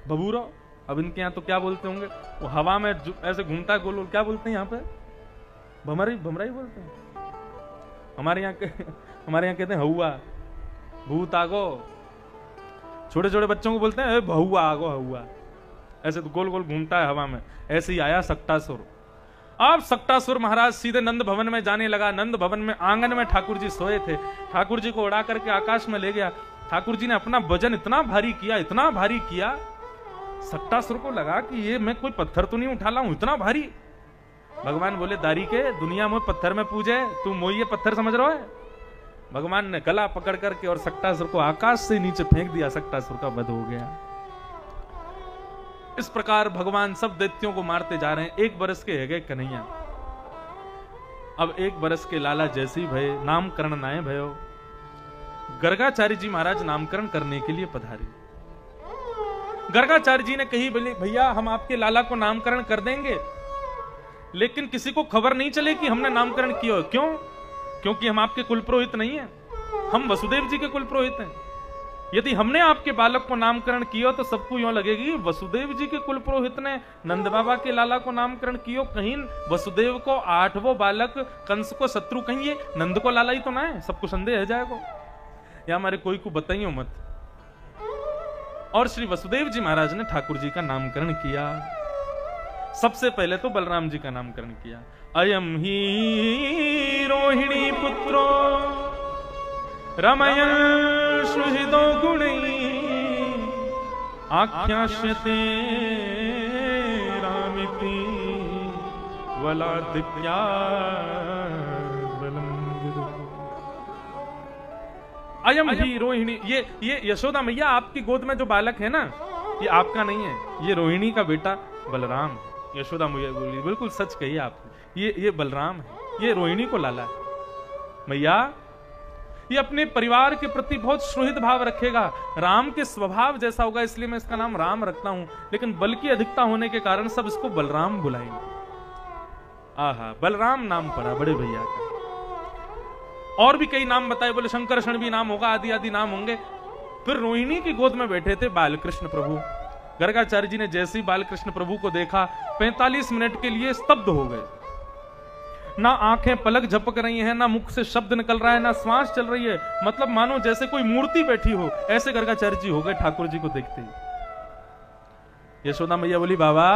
Speaker 1: बबूरा। अब इनके यहाँ तो क्या बोलते होंगे? वो हवा में ऐसे घूमता है गोल गोल, क्या बोलते हैं यहाँ पे? भमरा ही बोलते हैं। हमारे यहाँ कहते हैं हौआ, भूत आगो। छोटे छोटे बच्चों को बोलते हैं बहुआ आगो, हौआ। ऐसे तो गोल गोल घूमता है हवा में। ऐसे ही आया सक्टासुर। अब सक्टासुर महाराज सीधे नंद भवन में जाने लगा। नंद भवन में आंगन में ठाकुर जी सोए थे, ठाकुर जी को उड़ा करके आकाश में ले गया। ठाकुर जी ने अपना वजन इतना भारी किया, सक्टासुर को लगा कि ये मैं कोई पत्थर तो नहीं उठा ला हूं, इतना भारी। भगवान बोले दारी के, दुनिया में पत्थर में पूजे, तू मोइये पत्थर समझ रहा है? भगवान ने गला पकड़ करके और सक्टासुर को आकाश से नीचे फेंक दिया। सक्टासुर का वध हो गया। इस प्रकार भगवान सब दैत्यों को मारते जा रहे हैं। 1 वर्ष के है गए कन्हैया। अब 1 वर्ष के लाला जैसे ही भय, नामकरण नाय भयो। गर्गाचार्य जी महाराज नामकरण करने के लिए पधारे। गर्गाचार्य जी ने कही बोले भैया हम आपके लाला को नामकरण कर देंगे, लेकिन किसी को खबर नहीं चले कि हमने नामकरण किया। क्यों? क्योंकि हम आपके कुल पुरोहित नहीं हैं, हम वसुदेव जी के कुल पुरोहित हैं। यदि हमने आपके बालक को नामकरण किया तो सबको यूं लगेगी वसुदेव जी के कुल पुरोहित ने नंद बाबा के लाला को नामकरण किया। कहीं वसुदेव को 8वां बालक कंस को शत्रु, कहीं ये नंद को लाला ही तो ना है, सबको संदेह है जाएगा। या हमारे कोई को बताइयो मत। और श्री वसुदेव जी महाराज ने ठाकुर जी का नामकरण किया। सबसे पहले तो बलराम जी का नामकरण किया। अयम ही रोहिणी पुत्रो रमयन सुहृदो गुणै आख्यास्यते रामिति वलादित्या बलम। अयम ही रोहिणी, ये यशोदा मैया आपकी गोद में जो बालक है ना, ये आपका नहीं है, ये रोहिणी का बेटा बलराम। यशोदा मैया बोली बिल्कुल सच कही आपने, ये बलराम है, ये रोहिणी को लाला है। मैया ये अपने परिवार के प्रति बहुत सुहृद भाव रखेगा, राम के स्वभाव जैसा होगा, इसलिए मैं इसका नाम राम रखता हूं, लेकिन बल की अधिकता होने के कारण सब इसको बलराम बुलाएंगे। आहा, बलराम नाम पड़ा बड़े भैया का। और भी कई नाम बताए, बोले शंकरषण भी नाम होगा, आदि आदि नाम होंगे। फिर रोहिणी की गोद में बैठे थे बालकृष्ण प्रभु। गर्गाचार्य जी ने जैसे ही बालकृष्ण प्रभु को देखा 45 मिनट के लिए स्तब्ध हो गए। ना आंखें पलक झपक रही हैं, ना मुख से शब्द निकल रहा है, ना श्वास चल रही है, मतलब मानो जैसे कोई मूर्ति बैठी हो, ऐसे गर्गाचार्य जी हो गए ठाकुर जी को देखते ही। यशोदा मैया बोली बाबा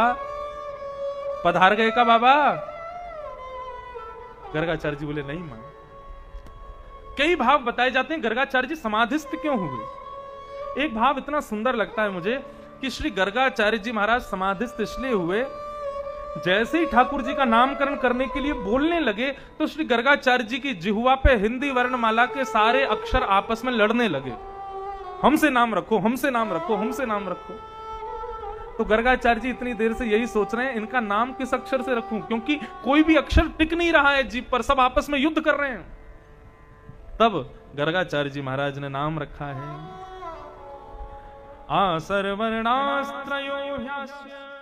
Speaker 1: पधार गए का बाबा? गर्गाचार्य जी बोले नहीं मां। कई भाव बताए जाते हैं गर्गाचार्य जी समाधिस्थ क्यों हुए। एक भाव इतना सुंदर लगता है मुझे कि श्री गर्गाचार्य जी महाराज समाधिस्थ इसलिए हुए, जैसे ही ठाकुर जी का नामकरण करने के लिए बोलने लगे तो श्री गर्गाचार्य जी की जिह्वा पे हिंदी वर्णमाला के सारे अक्षर आपस में लड़ने लगे, हमसे नाम रखो, हमसे नाम रखो, हमसे नाम रखो। तो गर्गाचार्य जी इतनी देर से यही सोच रहे हैं इनका नाम किस अक्षर से रखूं, क्योंकि कोई भी अक्षर टिक नहीं रहा है जीभ पर, सब आपस में युद्ध कर रहे हैं। तब गर्गाचार्य जी महाराज ने नाम रखा है आसर्वर्णास्त्रयो ह्यास्य